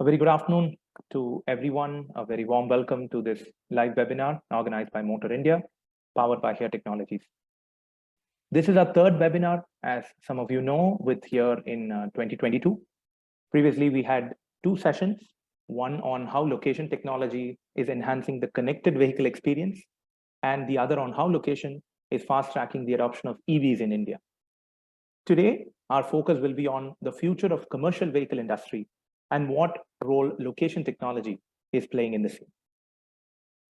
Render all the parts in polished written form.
very good afternoon to everyone. A very warm welcome to this live webinar organized by Motorindia, powered by Here Technologies. This is our third webinar, as some of you know, with Here in 2022. Previously, we had two sessions, one on how location technology is enhancing the connected vehicle experience, and the other on how location is fast-tracking the adoption of EVs in India. Today, our focus will be on the future of commercial vehicle industry and what role location technology is playing in the scene.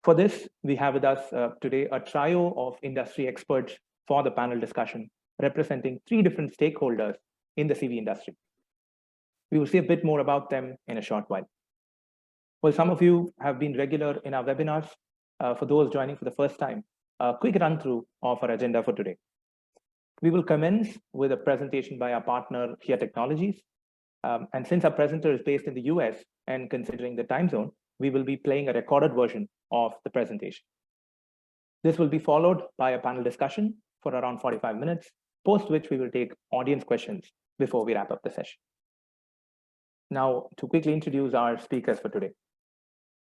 For this, we have with us today a trio of industry experts for the panel discussion, representing three different stakeholders in the CV industry. We will see a bit more about them in a short while. Well, some of you have been regular in our webinars. For those joining for the first time, a quick run through of our agenda for today. We will commence with a presentation by our partner, Here Technologies. And since our presenter is based in the US and considering the time zone, we will be playing a recorded version of the presentation. This will be followed by a panel discussion for around 45 minutes, post which we will take audience questions before we wrap up the session. Now, to quickly introduce our speakers for today.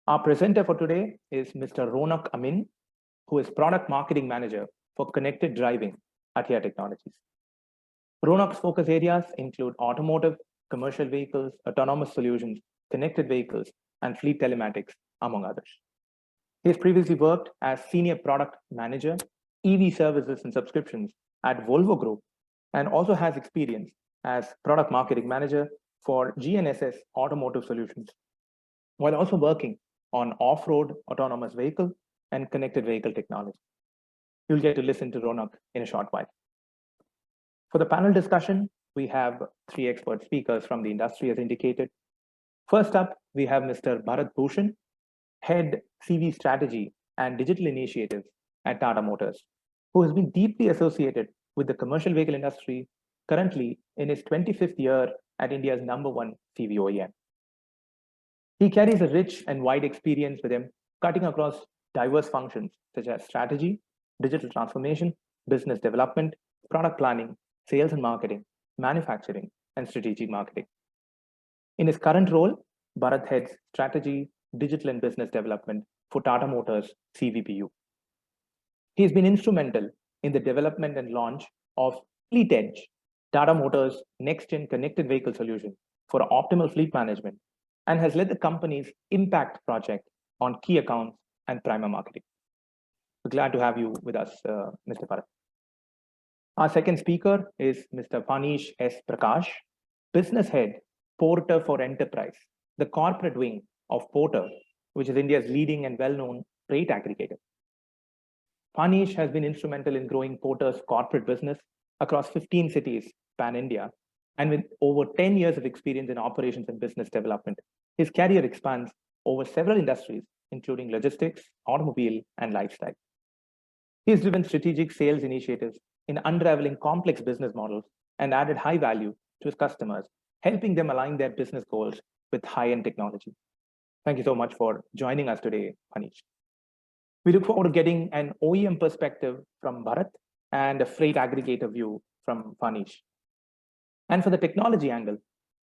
Our presenter for today is Mr. Ronak Amin, who is Product Marketing Manager for Connected Driving at Here Technologies. Ronak's focus areas include automotive, commercial vehicles, autonomous solutions, connected vehicles, and fleet telematics, among others. He has previously worked as Senior Product Manager, EV Services and Subscriptions at Volvo Group, and also has experience as Product Marketing Manager for GNSS Automotive Solutions, while also working on off-road autonomous vehicle and connected vehicle technology. You'll get to listen to Ronak in a short while. For the panel discussion, we have three expert speakers from the industry as indicated. First up, we have Mr. Bharat Bhushan, Head CV Strategy and Digital Initiatives at Tata Motors, who has been deeply associated with the commercial vehicle industry, currently in his 25th year at India's #1 CV OEM. He carries a rich and wide experience with him, cutting across diverse functions such as strategy, digital transformation, business development, product planning, sales and marketing, manufacturing, and strategic marketing. In his current role, Bharat heads strategy, digital and business development for Tata Motors CVPU. He has been instrumental in the development and launch of Fleet Edge, Tata Motors' next-gen connected vehicle solution for optimal fleet management, and has led the company's impact project on key accounts and primer marketing. We're glad to have you with us, Mr. Bharat. Our second speaker is Mr. Panish S. Prakash, Business Head, Porter for Enterprise, the corporate wing of Porter, which is India's leading and well-known freight aggregator. Panish has been instrumental in growing Porter's corporate business across 15 cities pan-India, and with over 10 years of experience in operations and business development, his career expands over several industries, including logistics, automobile, and lifestyle. He has driven strategic sales initiatives in unraveling complex business models and added high value to his customers, helping them align their business goals with high-end technology. Thank you so much for joining us today, Panish. We look forward to getting an OEM perspective from Bharat and a freight aggregator view from Panish. And for the technology angle,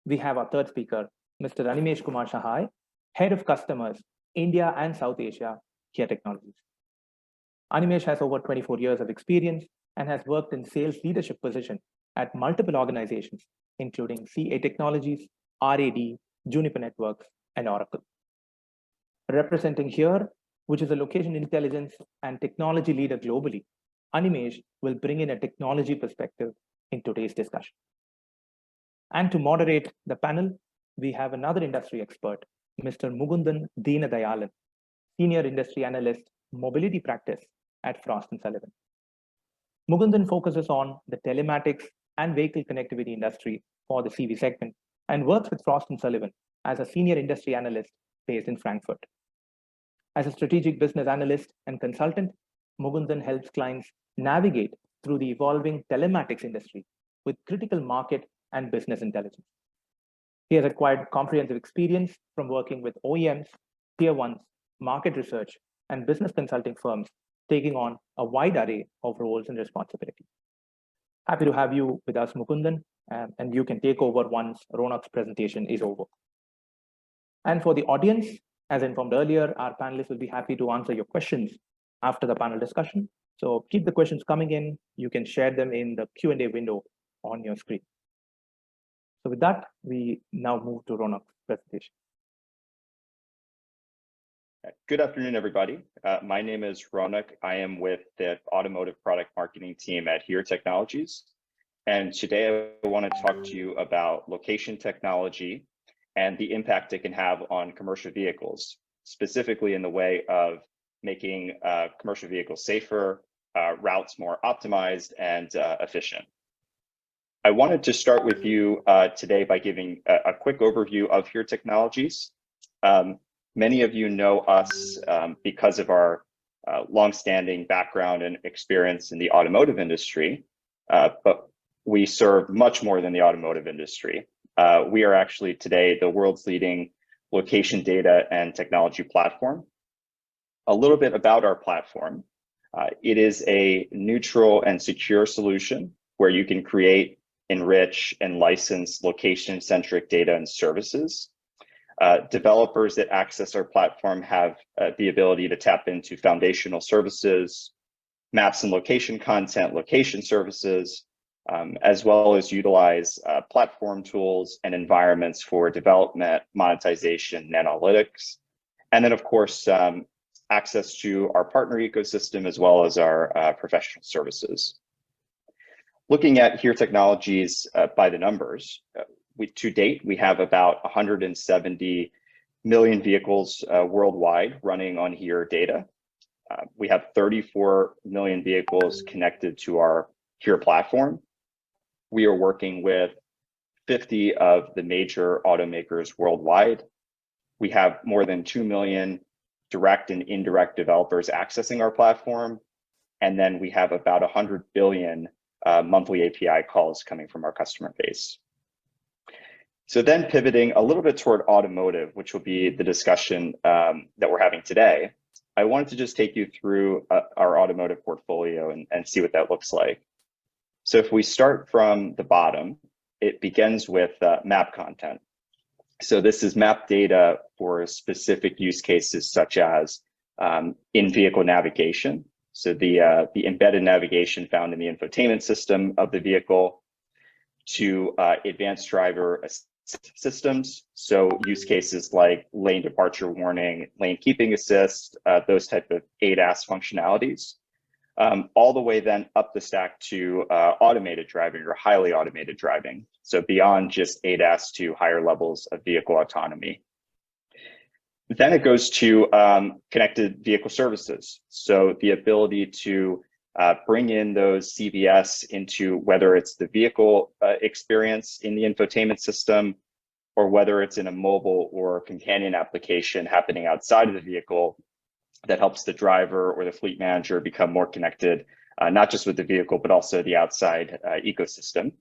we have our third speaker, Mr. Animesh Kumar Shahai, Head of Customers, India and South Asia, Here Technologies. Animesh has over 24 years of experience and has worked in sales leadership position at multiple organizations, including CA Technologies, RAD, Juniper Networks, and Oracle. Representing Here, which is a location intelligence and technology leader globally, Animesh will bring in a technology perspective in today's discussion. And to moderate the panel, we have another industry expert, Mr. Mugundan Deenadayalan, Senior Industry Analyst, Mobility Practice at Frost & Sullivan. Mugundan focuses on the telematics and vehicle connectivity industry for the CV segment and works with Frost & Sullivan as a Senior Industry Analyst based in Frankfurt. As a strategic business analyst and consultant, Mugundan helps clients navigate through the evolving telematics industry with critical market and business intelligence. He has acquired comprehensive experience from working with OEMs, Tier 1s, market research, and business consulting firms, taking on a wide array of roles and responsibilities. Happy to have you with us, Mukundan, and you can take over once Ronak's presentation is over. And for the audience, as informed earlier, our panelists will be happy to answer your questions after the panel discussion. So keep the questions coming in. You can share them in the Q&A window on your screen. So with that, we now move to Ronak's presentation. Good afternoon, everybody. My name is Ronak. I am with the automotive product marketing team at Here Technologies. And today I want to talk to you about location technology and the impact it can have on commercial vehicles, specifically in the way of making commercial vehicles safer, routes more optimized and efficient. I wanted to start with you today by giving a quick overview of Here Technologies. Many of you know us because of our longstanding background and experience in the automotive industry, but we serve much more than the automotive industry. We are actually today the world's leading location data and technology platform. A little bit about our platform. It is a neutral and secure solution where you can create, enrich, and license location-centric data and services. Developers that access our platform have the ability to tap into foundational services, maps and location content, location services, as well as utilize platform tools and environments for development, monetization, and analytics. And then, of course, access to our partner ecosystem, as well as our professional services. Looking at Here Technologies by the numbers, to date, we have about 170 million vehicles worldwide running on Here data. We have 34 million vehicles connected to our Here platform. We are working with 50 of the major automakers worldwide. We have more than 2 million direct and indirect developers accessing our platform. And then we have about 100 billion monthly API calls coming from our customer base. So then pivoting a little bit toward automotive, which will be the discussion that we're having today, I wanted to just take you through our automotive portfolio and see what that looks like. So if we start from the bottom, it begins with map content. So this is map data for specific use cases such as in-vehicle navigation. So the embedded navigation found in the infotainment system of the vehicle, to advanced driver systems. So use cases like lane departure warning, lane keeping assist, those type of ADAS functionalities, all the way then up the stack to automated driving or highly automated driving. So beyond just ADAS to higher levels of vehicle autonomy. Then it goes to connected vehicle services. So the ability to bring in those CVS into whether it's the vehicle experience in the infotainment system, or whether it's in a mobile or companion application happening outside of the vehicle that helps the driver or the fleet manager become more connected, not just with the vehicle, but also the outside ecosystem.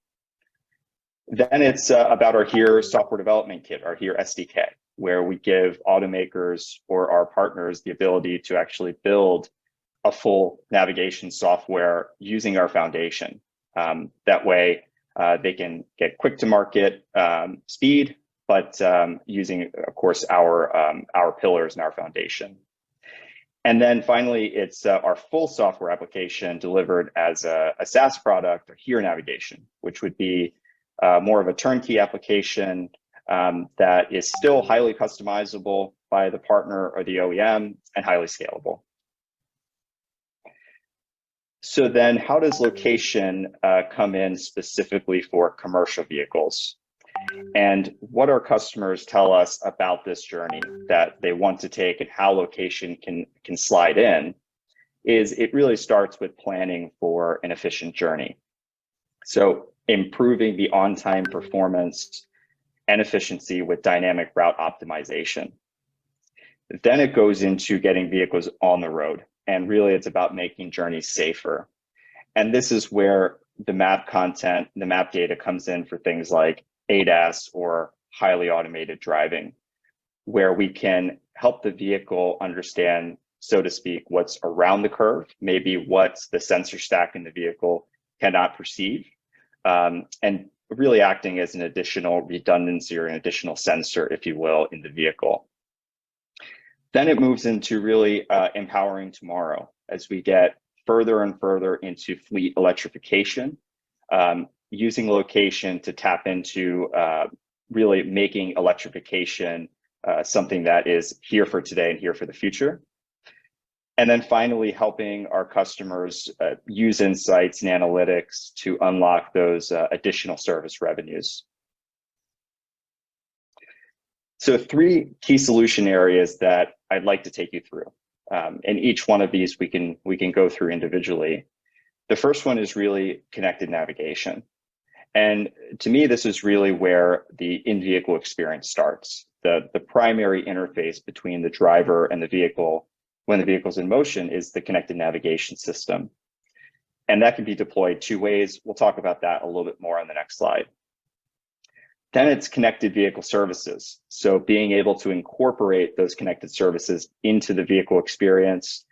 Then it's about our Here software development kit, our Here SDK, where we give automakers or our partners the ability to actually build a full navigation software using our foundation. That way they can get quick to market speed, but using, of course, our pillars and our foundation. And then finally, it's our full software application delivered as a SaaS product, or Here Navigation, which would be more of a turnkey application that is still highly customizable by the partner or the OEM and highly scalable. So then how does location come in specifically for commercial vehicles? And what our customers tell us about this journey that they want to take and how location can slide in is it really starts with planning for an efficient journey. So improving the on-time performance and efficiency with dynamic route optimization. Then it goes into getting vehicles on the road. And really it's about making journeys safer. And this is where the map content, the map data comes in for things like ADAS or highly automated driving, where we can help the vehicle understand, so to speak, what's around the curve, maybe what the sensor stack in the vehicle cannot perceive, and really acting as an additional redundancy or an additional sensor, if you will, in the vehicle. Then it moves into really empowering tomorrow as we get further and further into fleet electrification, using location to tap into really making electrification something that is here for today and here for the future. And then finally, helping our customers use insights and analytics to unlock those additional service revenues. So 3 key solution areas that I'd like to take you through. And each one of these we can go through individually. The first one is really connected navigation. And to me, this is really where the in-vehicle experience starts. The primary interface between the driver and the vehicle when the vehicle's in motion is the connected navigation system. And that can be deployed 2 ways. We'll talk about that a little bit more on the next slide. Then it's connected vehicle services. So being able to incorporate those connected services into the vehicle experience,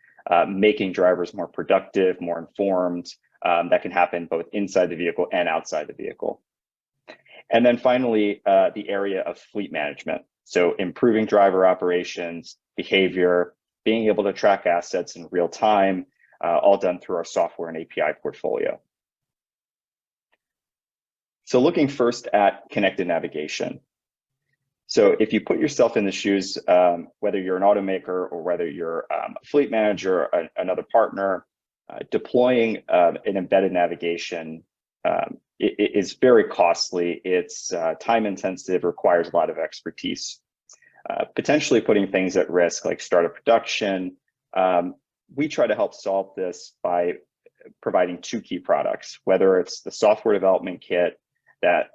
making drivers more productive, more informed. That can happen both inside the vehicle and outside the vehicle. And then finally, the area of fleet management. So improving driver operations, behavior, being able to track assets in real time, all done through our software and API portfolio. So looking first at connected navigation. So if you put yourself in the shoes, whether you're an automaker or whether you're a fleet manager, or another partner, deploying an embedded navigation is very costly. It's time intensive, requires a lot of expertise. Potentially putting things at risk like startup production. We try to help solve this by providing 2 key products, whether it's the software development kit that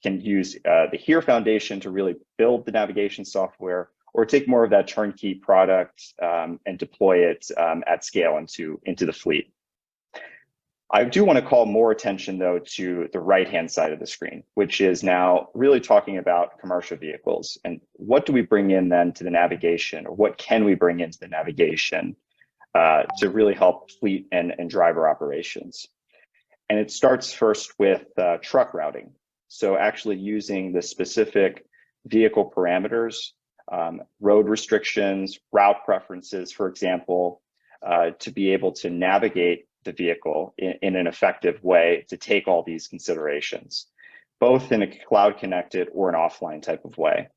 can use the HERE Foundation to really build the navigation software, or take more of that turnkey product and deploy it at scale into the fleet. I do want to call more attention, though, to the right-hand side of the screen, which is now really talking about commercial vehicles. And what do we bring in then to the navigation, or what can we bring into the navigation to really help fleet and driver operations? And it starts first with truck routing. So actually using the specific vehicle parameters, road restrictions, route preferences, for example, to be able to navigate the vehicle in an effective way to take all these considerations, both in a cloud connected or an offline type of way.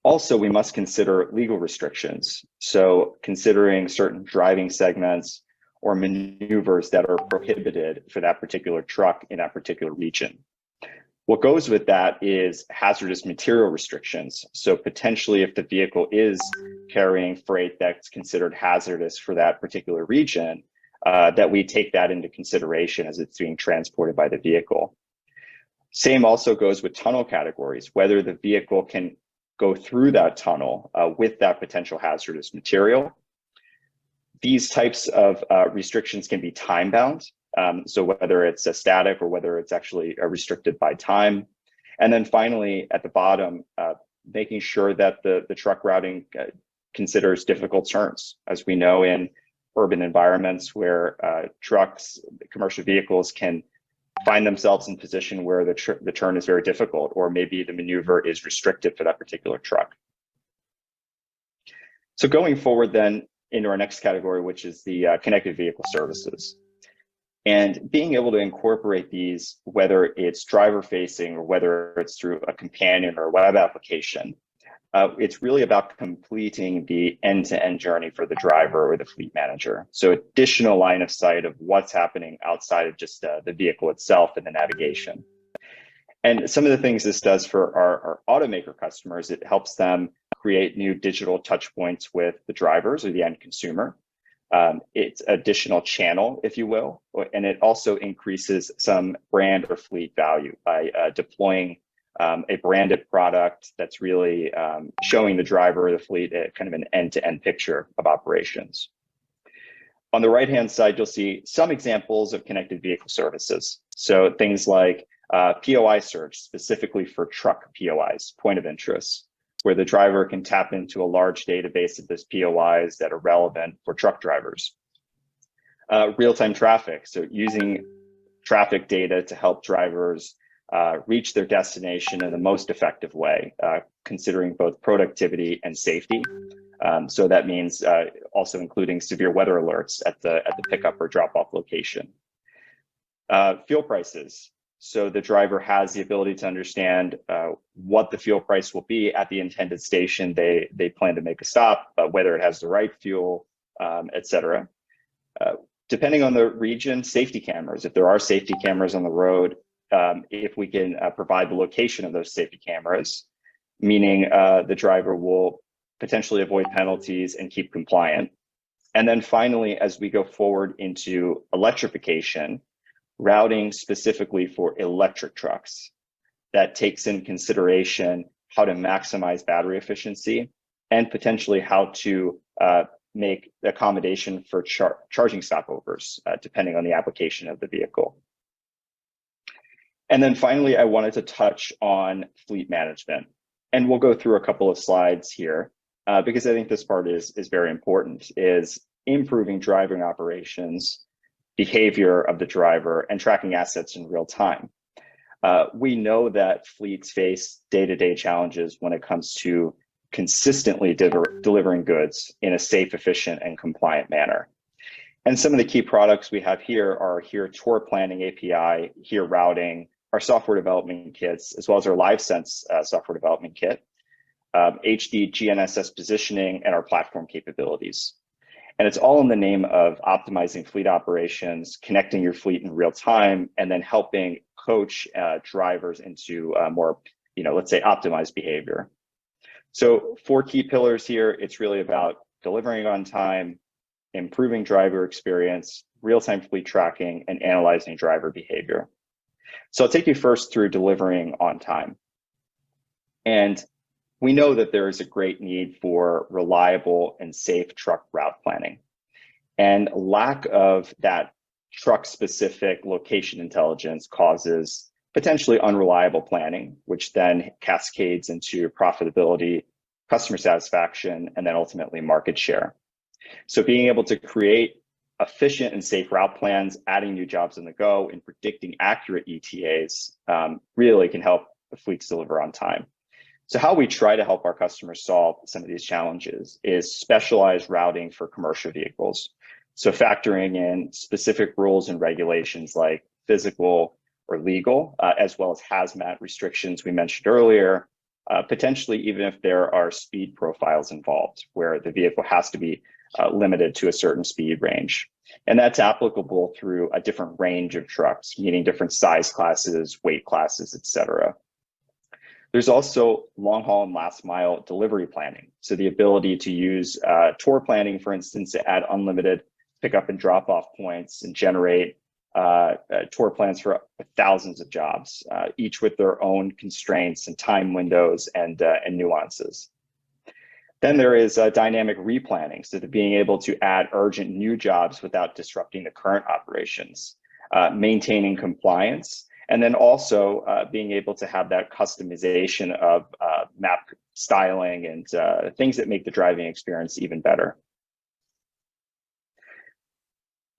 Also, we must consider legal restrictions. So considering certain driving segments or maneuvers that are prohibited for that particular truck in that particular region. What goes with that is hazardous material restrictions. So potentially if the vehicle is carrying freight that's considered hazardous for that particular region, that we take that into consideration as it's being transported by the vehicle. Same also goes with tunnel categories, whether the vehicle can go through that tunnel with that potential hazardous material. These types of restrictions can be time bound. So whether it's a static or whether it's actually restricted by time. And then finally, at the bottom, making sure that the truck routing considers difficult turns. As we know, in urban environments where trucks, commercial vehicles can find themselves in position where the turn is very difficult, or maybe the maneuver is restricted for that particular truck. So going forward then into our next category, which is the connected vehicle services. And being able to incorporate these, whether it's driver facing or whether it's through a companion or a web application, it's really about completing the end-to-end journey for the driver or the fleet manager. So additional line of sight of what's happening outside of just the vehicle itself and the navigation. And some of the things this does for our automaker customers, it helps them create new digital touch points with the drivers or the end consumer. It's additional channel, if you will, and it also increases some brand or fleet value by deploying a branded product that's really showing the driver or the fleet kind of an end-to-end picture of operations. On the right-hand side, you'll see some examples of connected vehicle services. So things like POI search, specifically for truck POIs, point of interest, where the driver can tap into a large database of those POIs that are relevant for truck drivers. Real-time traffic, so using traffic data to help drivers reach their destination in the most effective way, considering both productivity and safety. So that means also including severe weather alerts at the pickup or drop-off location. Fuel prices. So the driver has the ability to understand what the fuel price will be at the intended station they plan to make a stop, whether it has the right fuel, et cetera. Depending on the region, safety cameras. If there are safety cameras on the road, if we can provide the location of those safety cameras, meaning the driver will potentially avoid penalties and keep compliant. And then finally, as we go forward into electrification, routing specifically for electric trucks that takes in consideration how to maximize battery efficiency and potentially how to make accommodation for charging stopovers, depending on the application of the vehicle. And then finally, I wanted to touch on fleet management. And we'll go through a couple of slides here because I think this part is very important, is improving driving operations, behavior of the driver, and tracking assets in real time. We know that fleets face day-to-day challenges when it comes to consistently delivering goods in a safe, efficient, and compliant manner. And some of the key products we have here are here tour planning API, here routing, our software development kits, as well as our LiveSense software development kit, HD GNSS positioning, and our platform capabilities. And it's all in the name of optimizing fleet operations, connecting your fleet in real time, and then helping coach drivers into more, let's say, optimized behavior. So 4 key pillars here. It's really about delivering on time, improving driver experience, real-time fleet tracking, and analyzing driver behavior. So I'll take you first through delivering on time. And we know that there is a great need for reliable and safe truck route planning. And lack of that truck-specific location intelligence causes potentially unreliable planning, which then cascades into profitability, customer satisfaction, and then ultimately market share. So being able to create efficient and safe route plans, adding new jobs on the go, and predicting accurate ETAs really can help the fleets deliver on time. So how we try to help our customers solve some of these challenges is specialized routing for commercial vehicles. So factoring in specific rules and regulations like physical or legal, as well as hazmat restrictions we mentioned earlier, potentially even if there are speed profiles involved where the vehicle has to be limited to a certain speed range. And that's applicable through a different range of trucks, meaning different size classes, weight classes, et cetera. There's also long haul and last mile delivery planning. So the ability to use tour planning, for instance, to add unlimited pickup and drop off points and generate tour plans for thousands of jobs, each with their own constraints and time windows and nuances. Then there is dynamic replanning, so that being able to add urgent new jobs without disrupting the current operations, maintaining compliance, and then also being able to have that customization of map styling and things that make the driving experience even better.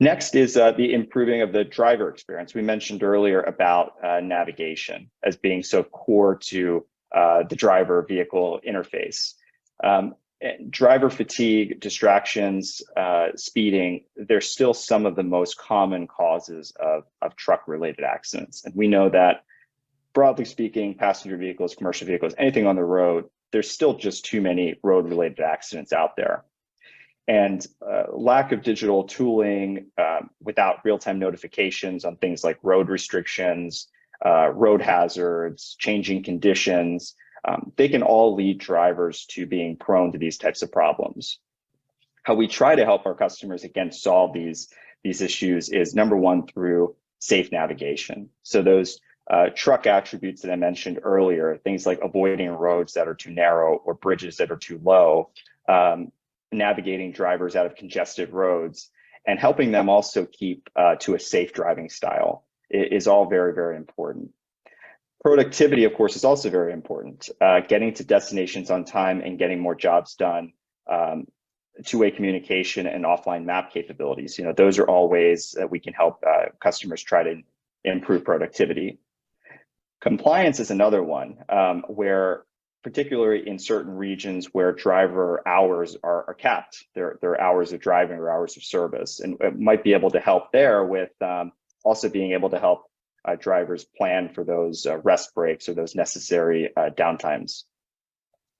Next is the improving of the driver experience. We mentioned earlier about navigation as being so core to the driver vehicle interface. Driver fatigue, distractions, speeding, they're still some of the most common causes of truck-related accidents. And we know that, broadly speaking, passenger vehicles, commercial vehicles, anything on the road, there's still just too many road-related accidents out there. And lack of digital tooling without real-time notifications on things like road restrictions, road hazards, changing conditions, they can all lead drivers to being prone to these types of problems. How we try to help our customers, again, solve these issues is, number one, through safe navigation. So those truck attributes that I mentioned earlier, things like avoiding roads that are too narrow or bridges that are too low, navigating drivers out of congested roads, and helping them also keep to a safe driving style is all very, very important. Productivity, of course, is also very important. Getting to destinations on time and getting more jobs done, two-way communication and offline map capabilities. Those are all ways that we can help customers try to improve productivity. Compliance is another one, where particularly in certain regions where driver hours are capped, their hours of driving or hours of service, and it might be able to help there with also being able to help drivers plan for those rest breaks or those necessary downtimes.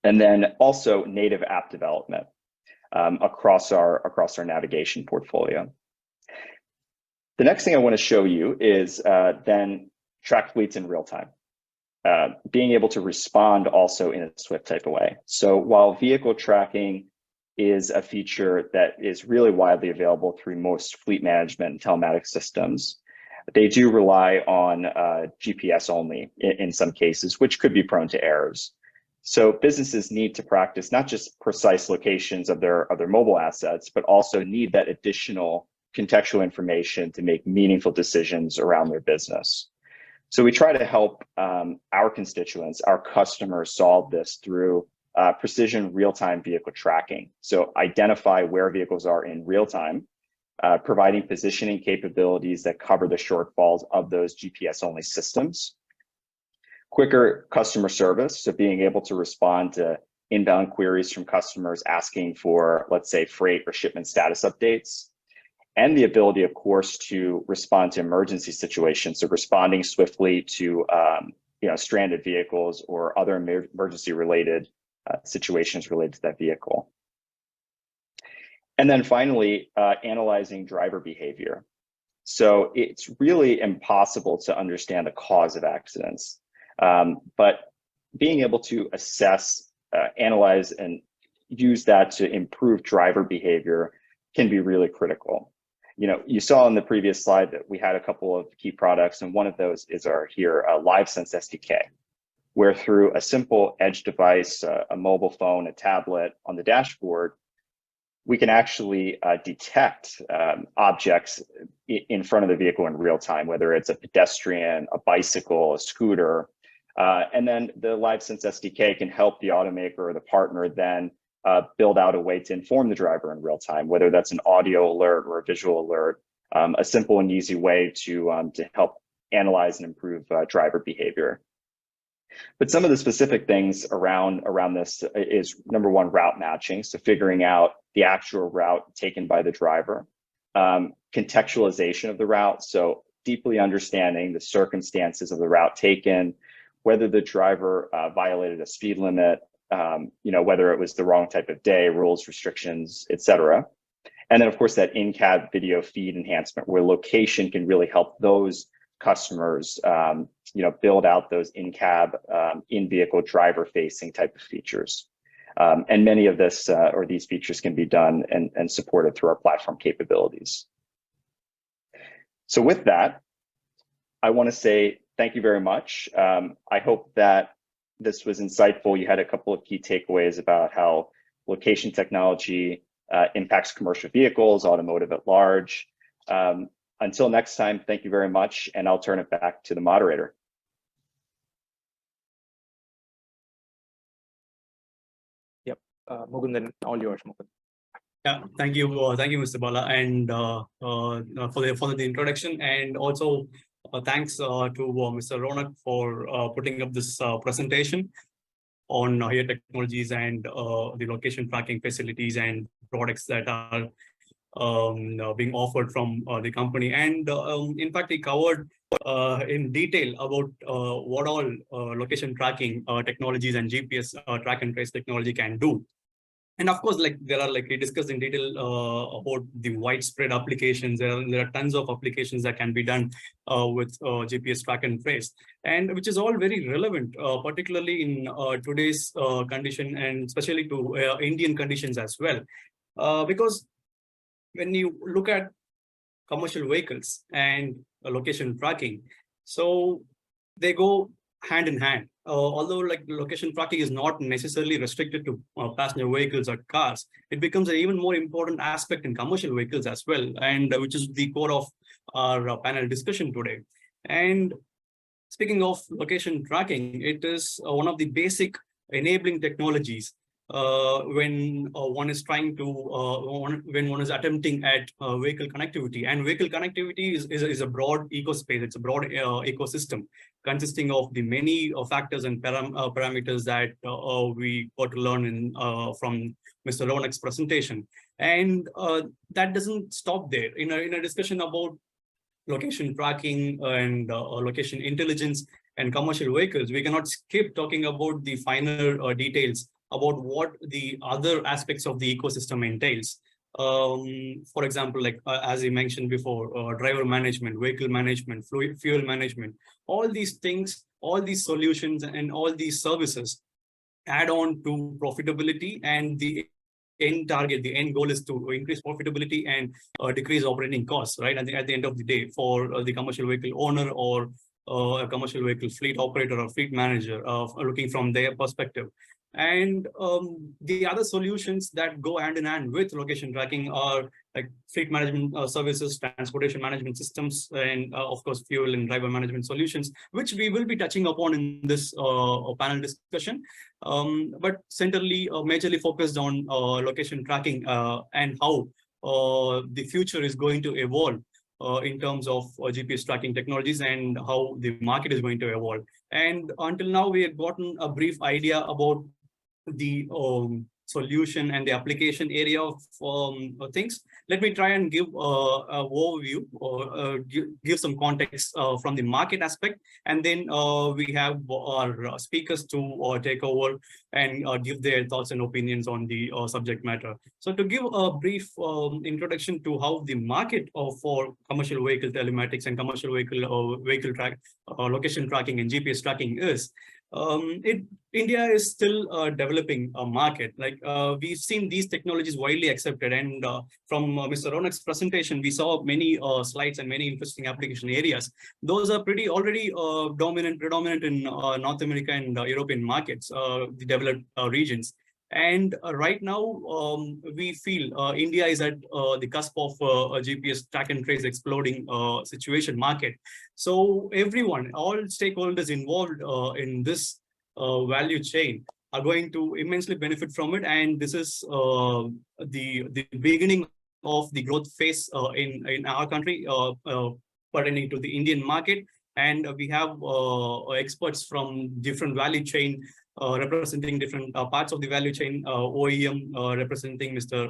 And then also native app development across our navigation portfolio. The next thing I want to show you is then track fleets in real time. Being able to respond also in a Swift type of way. So while vehicle tracking is a feature that is really widely available through most fleet management and telematics systems, they do rely on GPS only in some cases, which could be prone to errors. So businesses need to practice not just precise locations of their mobile assets, but also need that additional contextual information to make meaningful decisions around their business. So we try to help our constituents, our customers, solve this through precision real-time vehicle tracking. So identify where vehicles are in real time, providing positioning capabilities that cover the shortfalls of those GPS-only systems. Quicker customer service, so being able to respond to inbound queries from customers asking for, let's say, freight or shipment status updates. And the ability, of course, to respond to emergency situations, so responding swiftly to stranded vehicles or other emergency-related situations related to that vehicle. And then finally, analyzing driver behavior. So it's really impossible to understand the cause of accidents, but being able to assess, analyze, and use that to improve driver behavior can be really critical. You saw in the previous slide that we had a couple of key products, and one of those is our LiveSense SDK, where through a simple edge device, a mobile phone, a tablet on the dashboard, we can actually detect objects in front of the vehicle in real time, whether it's a pedestrian, a bicycle, a scooter, and then the LiveSense SDK can help the automaker or the partner then build out a way to inform the driver in real time, whether that's an audio alert or a visual alert, a simple and easy way to help analyze and improve driver behavior. But some of the specific things around this is, number one, route matching, so figuring out the actual route taken by the driver, contextualization of the route, so deeply understanding the circumstances of the route taken, whether the driver violated a speed limit, whether it was the wrong type of day, rules, restrictions, etc. And then, of course, that in-cab video feed enhancement, where location can really help those customers, build out those in-cab, in-vehicle driver-facing type of features. And many of this or these features can be done and supported through our platform capabilities. So with that, I want to say thank you very much. I hope that this was insightful. You had a couple of key takeaways about how location technology impacts commercial vehicles, automotive at large. Until next time, thank you very much, and I'll turn it back to the moderator. Yep, Mukundan, all yours, Mukundan. Yeah, thank you, Mr. Bala, and for the introduction, and also thanks to Mr. Ronak for putting up this presentation on HERE Technologies and the location tracking facilities and products that are being offered from the company. And in fact, he covered in detail about what all location tracking technologies and GPS track and trace technology can do. And of course, we discussed in detail about the widespread applications. There are tons of applications that can be done with GPS track and trace, and which is all very relevant, particularly in today's condition, and especially to Indian conditions as well. Because when you look at commercial vehicles and location tracking, so they go hand in hand. Although location tracking is not necessarily restricted to passenger vehicles or cars, it becomes an even more important aspect in commercial vehicles as well, and which is the core of our panel discussion today. And speaking of location tracking, it is one of the basic enabling technologies when one is trying to when one is attempting at vehicle connectivity. And vehicle connectivity is a broad ecospace. It's a broad ecosystem consisting of the many factors and parameters that we got to learn in from Mr. Ronak's presentation. And that doesn't stop there. In a discussion about location tracking and location intelligence and commercial vehicles, we cannot skip talking about the finer details about what the other aspects of the ecosystem entails. For example, like as I mentioned before, driver management, vehicle management, fuel management, all these things, all these solutions and all these services add on to profitability, and the end target, the end goal is to increase profitability and decrease operating costs, right? At the end of the day, for the commercial vehicle owner or a commercial vehicle fleet operator or fleet manager, looking from their perspective. And the other solutions that go hand in hand with location tracking are like fleet management services, transportation management systems, and of course, fuel and driver management solutions, which we will be touching upon in this panel discussion. But centrally, majorly focused on location tracking and how the future is going to evolve in terms of GPS tracking technologies and how the market is going to evolve. And until now, we have gotten a brief idea about the solution and the application area of things. Let me try and give an overview or give some context from the market aspect, and then we have our speakers to take over and give their thoughts and opinions on the subject matter. So to give a brief introduction to how the market for commercial vehicle telematics and commercial vehicle track location tracking and GPS tracking is. India is still developing a market. Like we've seen these technologies widely accepted, and from Mr. Ronak's presentation, we saw many slides and many interesting application areas. Those are pretty already predominant in North America and European markets, the developed regions. And right now, we feel India is at the cusp of a GPS track and trace exploding situation market. So everyone, all stakeholders involved in this value chain are going to immensely benefit from it. And this is the beginning of the growth phase in our country pertaining to the Indian market. And we have experts from different value chain representing different parts of the value chain, OEM representing Mr.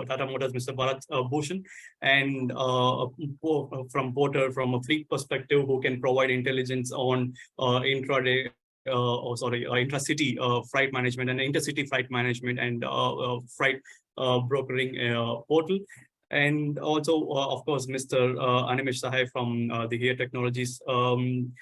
Tata Motors, Mr. Bharat Bhushan, and from Porter, from a fleet perspective, who can provide intelligence on intraday, intracity freight management and intercity freight management and freight brokering portal. And also, of course, Mr. Animesh Sahai from the Here Technologies.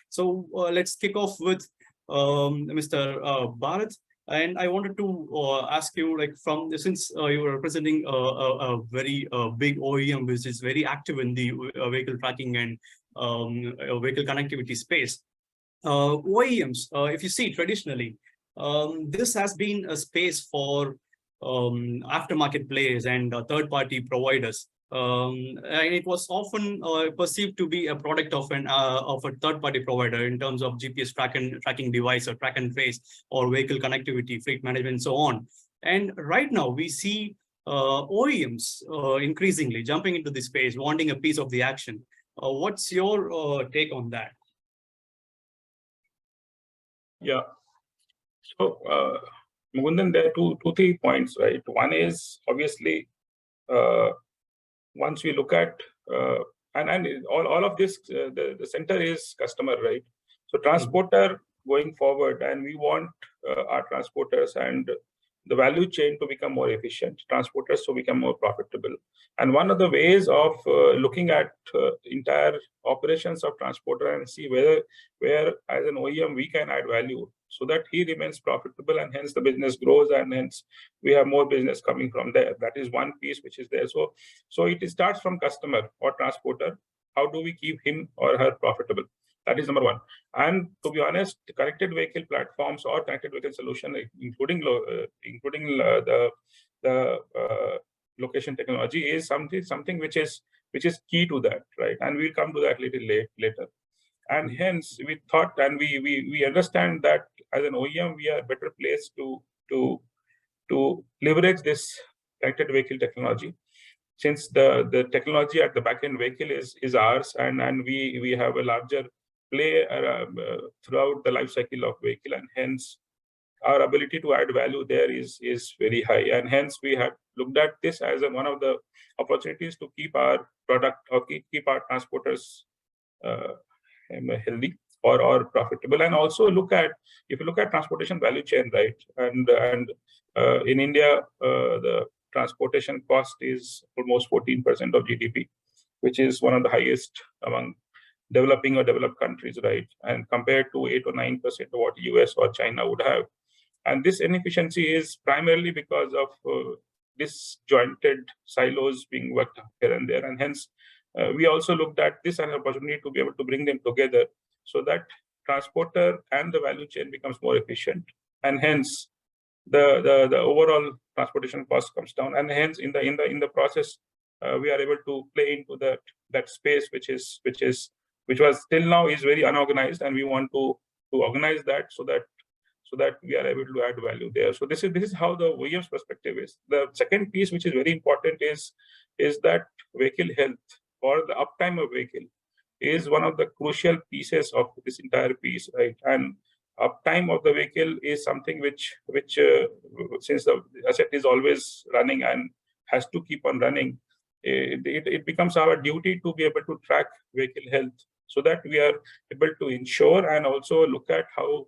So let's kick off with Mr. Bharat, and I wanted to ask you, like, since you were representing a very big OEM, which is very active in the vehicle tracking and vehicle connectivity space. OEMs, if you see traditionally, this has been a space for aftermarket players and third-party providers. And it was often perceived to be a product of a third-party provider in terms of GPS tracking device or track and trace or vehicle connectivity, fleet management, and so on. And right now we see OEMs increasingly jumping into the space, wanting a piece of the action. What's your take on that? Yeah. So, Mukundan, there are three points, right? One is obviously once we look at and all of this, the center is customer, right? So transporter going forward, and we want our transporters and the value chain to become more efficient, transporters to become more profitable. And one of the ways of looking at entire operations of transporter and see where as an OEM we can add value so that he remains profitable, and hence the business grows, and hence we have more business coming from there. That is one piece which is there. So it starts from customer or transporter. How do we keep him or her profitable? That is number one. And to be honest, connected vehicle platforms or connected vehicle solution, including the location technology, is something which is key to that, right? And we'll come to that little later. And hence we thought, and we understand that as an OEM we are better placed to to leverage this connected vehicle technology. Since the technology at the back-end vehicle is ours, and we have a larger play throughout the life cycle of vehicle, and hence our ability to add value there is very high, and hence we have looked at this as one of the opportunities to keep our product or keep our transporters healthy or profitable, and also if you look at transportation value chain, right, and in India the transportation cost is almost 14% of GDP, which is one of the highest among developing or developed countries, right, and compared to 8 or 9% of what US or China would have. And this inefficiency is primarily because of disjointed silos being worked here and there. And hence, we also looked at this as an opportunity to be able to bring them together so that transporter and the value chain becomes more efficient. And hence, the overall transportation cost comes down. And hence, in the process, we are able to play into that space, which was till now is very unorganized, and we want to organize that so that we are able to add value there. So this is how the OEM's perspective is. The second piece, which is very important, is that vehicle health or the uptime of vehicle is one of the crucial pieces of this entire piece, right? And uptime of the vehicle is something which since the asset is always running and has to keep on running, it becomes our duty to be able to track vehicle health so that we are able to ensure and also look at how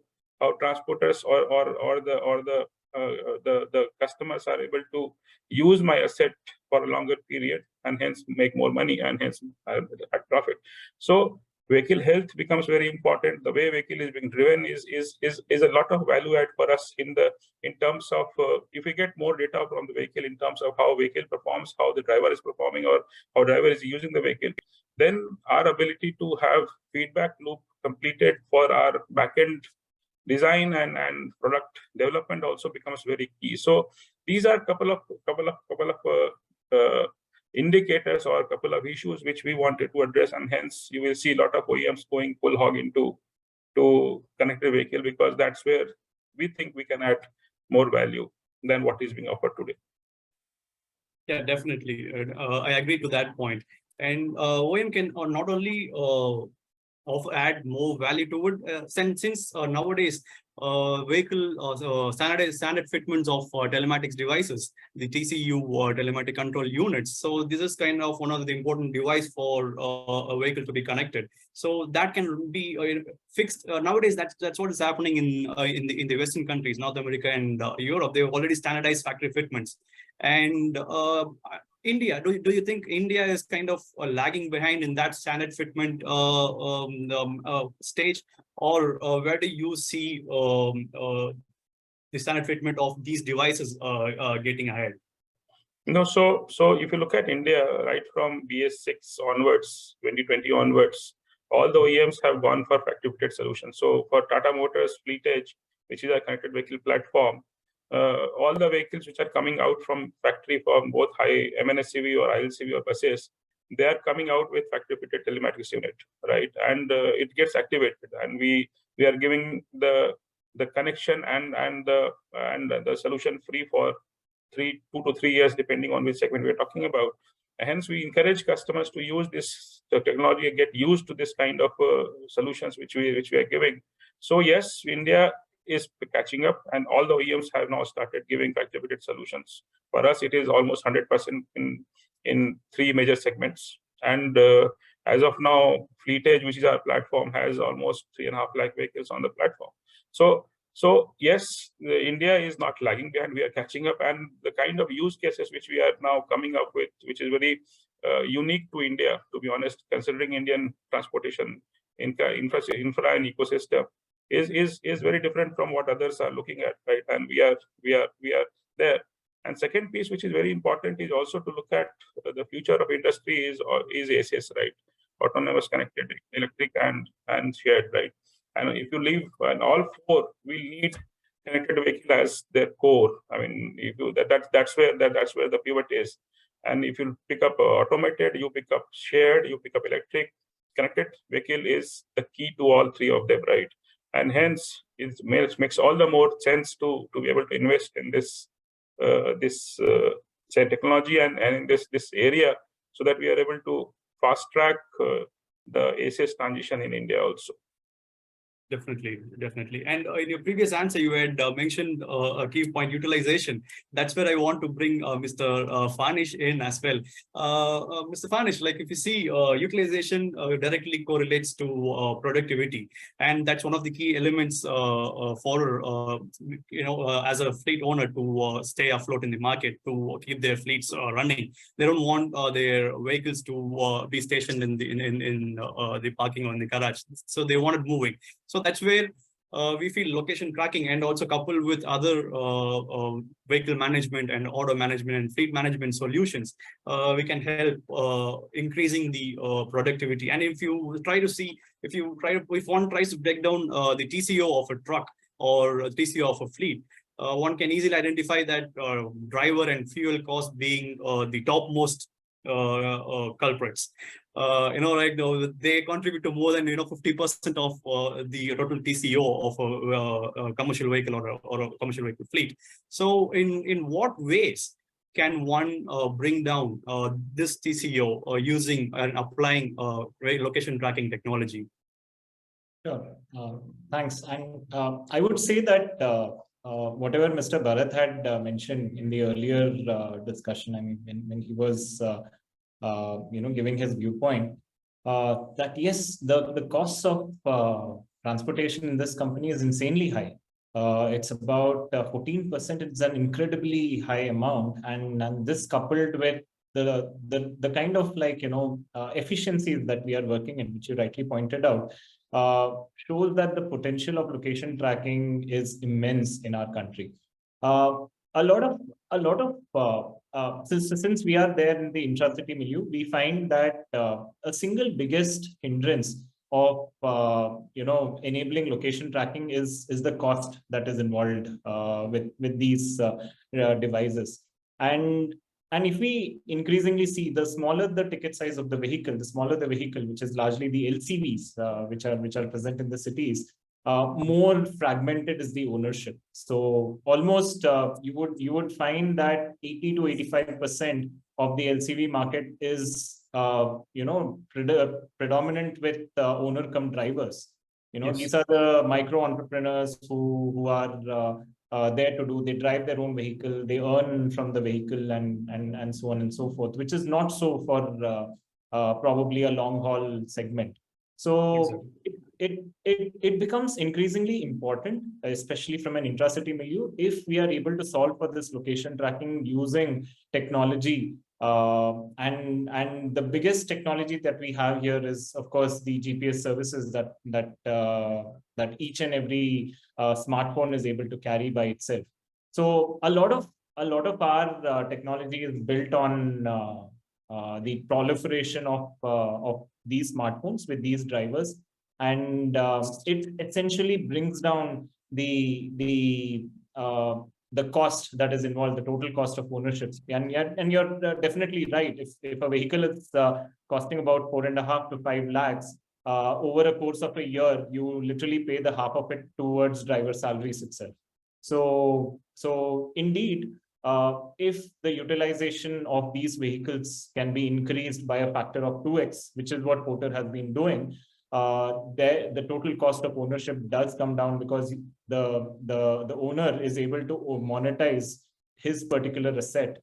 transporters or the customers are able to use my asset for a longer period and hence make more money and hence at profit. So vehicle health becomes very important. The way vehicle is being driven is a lot of value add for us in terms of if we get more data from the vehicle in terms of how vehicle performs, how the driver is performing, or how driver is using the vehicle, then our ability to have feedback loop completed for our backend design and product development also becomes very key. So these are couple of indicators or a couple of issues which we wanted to address, and hence you will see a lot of OEMs going full hog into connected vehicle, because that's where we think we can add more value than what is being offered today. Yeah, definitely. I agree to that point. And OEM can not only add more value to it, since nowadays vehicle standard fitments of telematics devices, the TCU or telematic control units. So this is kind of one of the important device for a vehicle to be connected. So that can be fixed nowadays. That's what is happening in the Western countries, North America and Europe. They've already standardized factory fitments. And India, do you think India is kind of lagging behind in that standard fitment stage, or where do you see the standard fitment of these devices getting ahead? No, so if you look at India, right from BS6 onwards, 2020 onwards, all the OEMs have gone for factory fitted solutions. So for Tata Motors Fleet Edge, which is a connected vehicle platform, all the vehicles which are coming out from factory from both high MNSCV or ILCV or buses, they are coming out with factory fitted telematics unit, right? And it gets activated, and we are giving the connection and the solution free for 2 to 3 years, depending on which segment we're talking about. And hence, we encourage customers to use this technology and get used to this kind of solutions which we are giving. So yes, India is catching up, and all the OEMs have now started giving factory fitted solutions. For us, it is almost 100% in 3 major segments. And as of now, Fleet Edge, which is our platform, has almost 3.5 lakh vehicles on the platform. So yes, India is not lagging behind. We are catching up, and the kind of use cases which we are now coming up with, which is very unique to India, to be honest, considering Indian transportation infra and ecosystem, is very different from what others are looking at, right? And we are there. And second piece, which is very important, is also to look at the future of industry is ACS, right? Autonomous, connected, electric, and shared, right? And if you leave, and all 4 will need connected vehicle as their core. I mean, if you that's where the pivot is. And if you pick up automated, you pick up shared, you pick up electric, connected vehicle is the key to all 3 of them, right? And hence, it makes all the more sense to be able to invest in this this say technology and in this area, so that we are able to fast track the ACS transition in India also. Definitely, definitely. And in your previous answer, you had mentioned a key point, utilization. That's where I want to bring Mr. Fanish in as well. Mr. Fanish, like if you see, utilization directly correlates to productivity, and that's one of the key elements for as a fleet owner to stay afloat in the market, to keep their fleets running. They don't want their vehicles to be stationed in the parking or in the garage, so they want it moving. So that's where we feel location tracking, and also coupled with other vehicle management and order management and fleet management solutions, we can help increasing the productivity. And if one tries to break down the TCO of a truck or TCO of a fleet, one can easily identify that driver and fuel cost being the topmost culprits. They contribute to more than 50% of the total TCO of a commercial vehicle or a commercial vehicle fleet. So, in what ways can one bring down this TCO using and applying location tracking technology? Sure. Thanks. And I would say that whatever Mr. Bharat had mentioned in the earlier discussion, I mean, when he was giving his viewpoint, that yes, the costs of transportation in this company is insanely high. It's about 14%. It's an incredibly high amount, and this coupled with the kind of efficiencies that we are working in, which you rightly pointed out, shows that the potential of location tracking is immense in our country. Since we are there in the intracity milieu, we find that a single biggest hindrance of enabling location tracking is the cost that is involved with these devices. And if we increasingly see, the smaller the ticket size of the vehicle, the smaller the vehicle, which is largely the LCVs, which are present in the cities, more fragmented is the ownership. So almost you would find that 80 to 85% of the LCV market is predominant with owner cum drivers. Yes. These are the micro entrepreneurs who are there to do. They drive their own vehicle, they earn from the vehicle, and so on and so forth, which is not so for probably a long haul segment. So it becomes increasingly important, especially from an intracity milieu, if we are able to solve for this location tracking using technology. And the biggest technology that we have here is, of course, the GPS services that each and every smartphone is able to carry by itself. So a lot of our technology is built on the proliferation of these smartphones with these drivers, and it essentially brings down the cost that is involved, the total cost of ownership. And you're definitely right. If a vehicle is costing about 4.5 to 5 lakhs, over a course of a year, you literally pay the half of it towards driver salaries itself. So indeed, if the utilization of these vehicles can be increased by a factor of 2x, which is what Porter has been doing, the total cost of ownership does come down, because the owner is able to monetize his particular asset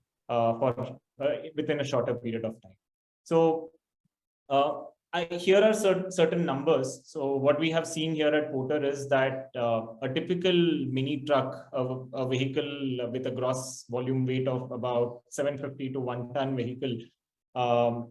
within a shorter period of time. So here are certain numbers. So what we have seen here at Porter is that a typical mini truck, a vehicle with a gross volume weight of about 750 to 1 ton vehicle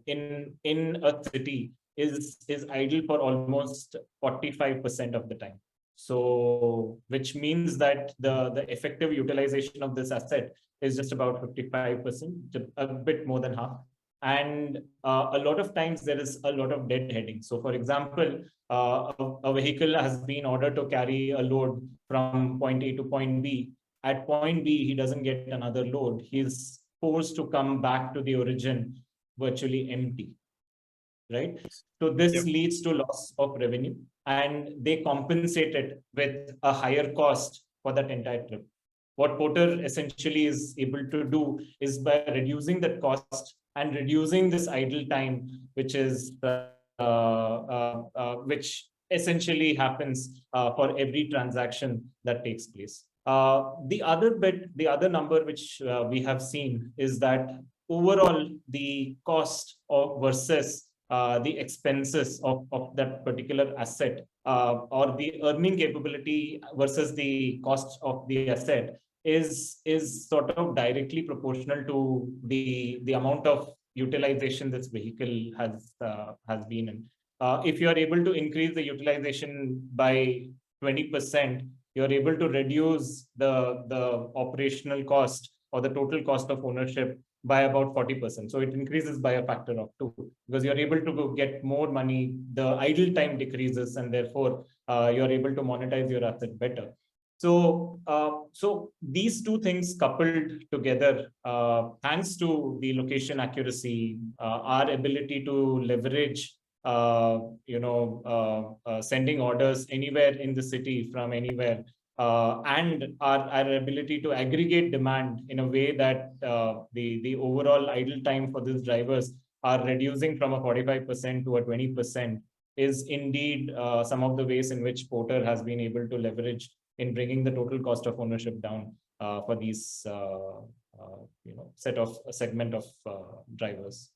in a city is idle for almost 45% of the time. So which means that the effective utilization of this asset is just about 55%, a bit more than half. And a lot of times there is a lot of deadheading. So for example, a vehicle has been ordered to carry a load from point A to point B. At point B, he doesn't get another load. He's forced to come back to the origin virtually empty, right? So this leads to loss of revenue, and they compensate it with a higher cost for that entire trip. What Porter essentially is able to do is by reducing that cost and reducing this idle time, which is which essentially happens for every transaction that takes place. The other number which we have seen is that overall the cost of versus the expenses of that particular asset or the earning capability versus the cost of the asset is sort of directly proportional to the amount of utilization this vehicle has been in. If you are able to increase the utilization by 20%, you're able to reduce the operational cost or the total cost of ownership by about 40%. So it increases by a factor of 2 because you're able to get more money. The idle time decreases, and therefore you're able to monetize your asset better. So, so these two things coupled together, thanks to the location accuracy, our ability to leverage, sending orders anywhere in the city from anywhere, and our ability to aggregate demand in a way that the overall idle time for these drivers are reducing from a 45% to a 20% is indeed some of the ways in which Porter has been able to leverage in bringing the total cost of ownership down for these segment of drivers.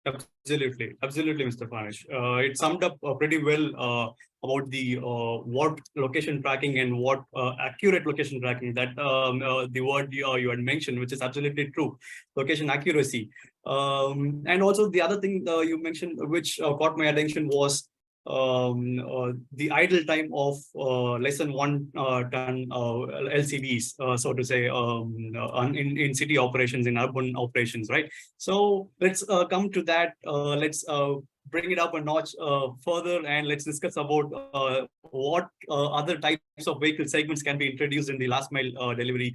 Absolutely, Mr. Panish. It summed up pretty well about the what location tracking and what accurate location tracking, that the word you had mentioned, which is absolutely true, location accuracy. And also the other thing you mentioned, which caught my attention, was the idle time of less than 1 ton LCVs, so to say, in city operations, in urban operations, right? So let's come to that. Let's bring it up a notch further, and let's discuss about what other types of vehicle segments can be introduced in the last mile delivery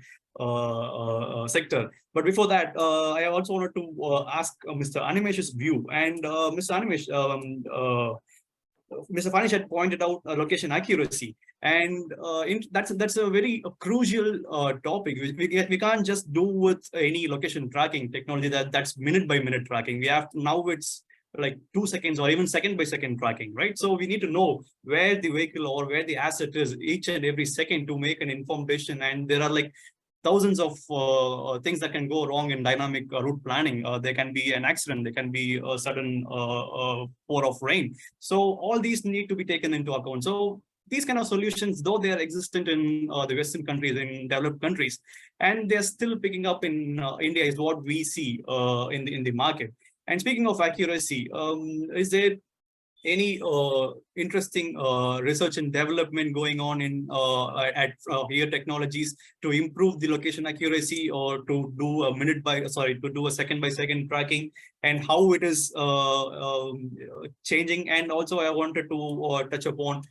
sector. But before that, I also wanted to ask Mr. Animesh's view. And Mr. Animesh, Mr. Panish had pointed out location accuracy, and that's a very crucial topic. We can't just do with any location tracking technology that's minute by minute tracking. We have now it's like 2 seconds or even second by second tracking, right? So we need to know where the vehicle or where the asset is each and every second to make an informed decision. And there are like thousands of things that can go wrong in dynamic route planning. There can be an accident, there can be a sudden pour of rain. So all these need to be taken into account. So these kind of solutions, though they are existent in the Western countries, in developed countries, and they're still picking up in India, is what we see in the market. And speaking of accuracy, is there any interesting research and development going on in at Here Technologies to improve the location accuracy, or to do a second by second tracking, and how it is changing? And also I wanted to touch upon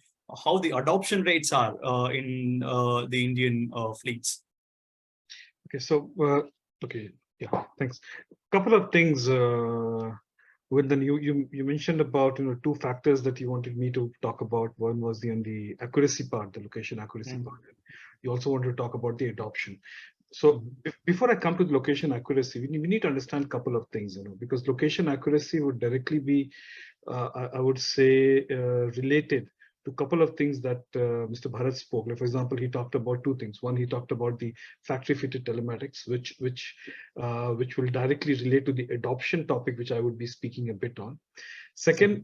how the adoption rates are in the Indian fleets. Okay, so yeah, thanks. Couple of things. Then you mentioned about 2 factors that you wanted me to talk about. One was on the accuracy part, the location accuracy part. You also wanted to talk about the adoption. So before I come to the location accuracy, we need to understand a couple of things, because location accuracy would directly be, I would say, related to a couple of things that Mr. Bharat spoke. Like, for example, he talked about 2 things. One, he talked about the factory-fitted telematics, which will directly relate to the adoption topic, which I would be speaking a bit on. Second,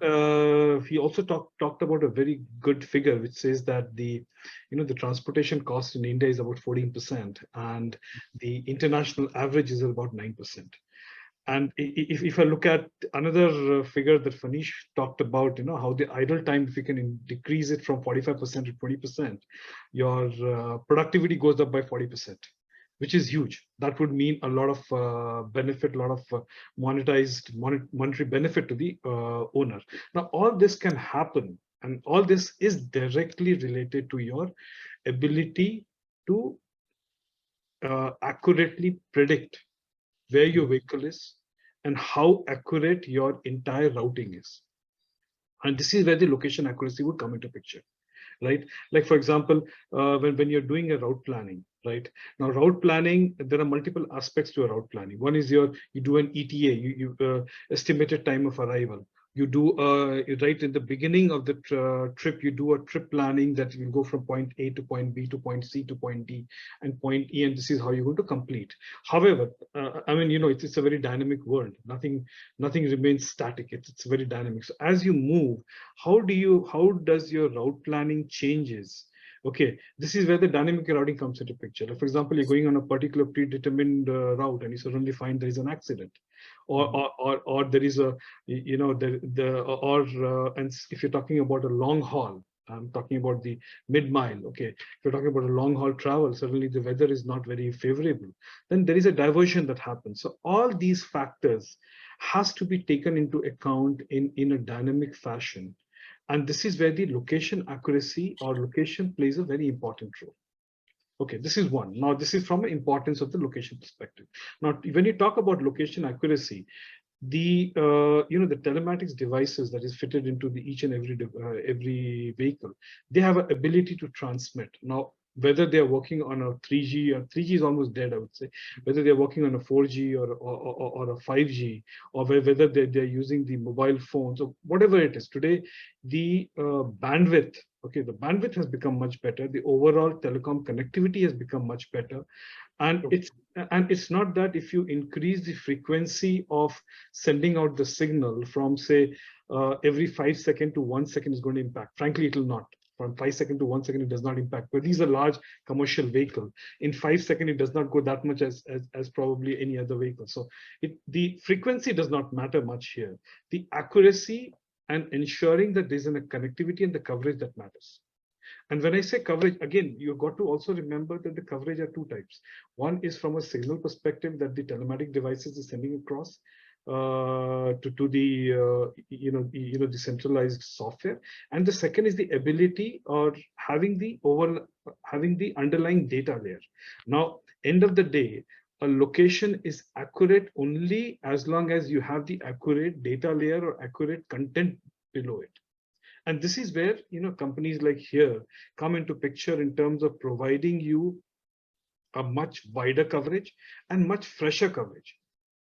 he also talked about a very good figure, which says that the transportation cost in India is about 14%, and the international average is about 9%. And if I look at another figure that Panish talked about, how the idle time, if you can decrease it from 45% to 20%, your productivity goes up by 40%, which is huge. That would mean a lot of benefit, a lot of monetary benefit to the owner. Now, all this can happen, and all this is directly related to your ability to accurately predict where your vehicle is and how accurate your entire routing is. And this is where the location accuracy would come into picture. right? Like for example, when you're doing a route planning, right? Now route planning, there are multiple aspects to a route planning. One is you do an ETA, you estimated time of arrival. You do right in the beginning of the trip, you do a trip planning that will go from point A to point B to point C to point D and point E, and this is how you're going to complete. However, I mean, it's a very dynamic world. Nothing remains static. It's very dynamic. So as you move, how does your route planning changes? Okay, this is where the dynamic routing comes into picture. Like for example, you're going on a particular predetermined route and you suddenly find there is an accident, or there is a, and if you're talking about a long haul, I'm talking about the mid-mile. Okay, if you're talking about a long haul travel, suddenly the weather is not very favorable. Then there is a diversion that happens. So all these factors has to be taken into account in a dynamic fashion. And this is where the location accuracy or location plays a very important role. Okay, this is one. Now, this is from the importance of the location perspective. Now, when you talk about location accuracy, the the telematics devices that is fitted into each and every vehicle, they have an ability to transmit. Now, whether they are working on a 3G, or 3G is almost dead, I would say, whether they're working on a 4G or a 5G, or whether they're using the mobile phones or whatever it is. Today, the bandwidth, okay, the bandwidth has become much better. The overall telecom connectivity has become much better. And it's not that if you increase the frequency of sending out the signal from, say, every 5 seconds to 1 second is going to impact. Frankly, it will not. From 5 seconds to 1 second, it does not impact. But these are large commercial vehicle. In 5 seconds, it does not go that much as probably any other vehicle. So the frequency does not matter much here. The accuracy and ensuring that there's a connectivity and the coverage that matters. And when I say coverage, again, you've got to also remember that the coverage are two types. One is from a signal perspective that the telematic devices is sending across to the the centralized software, and the second is the ability or having the underlying data layer. Now, end of the day, a location is accurate only as long as you have the accurate data layer or accurate content below it. And this is where companies like here come into picture in terms of providing you a much wider coverage and much fresher coverage.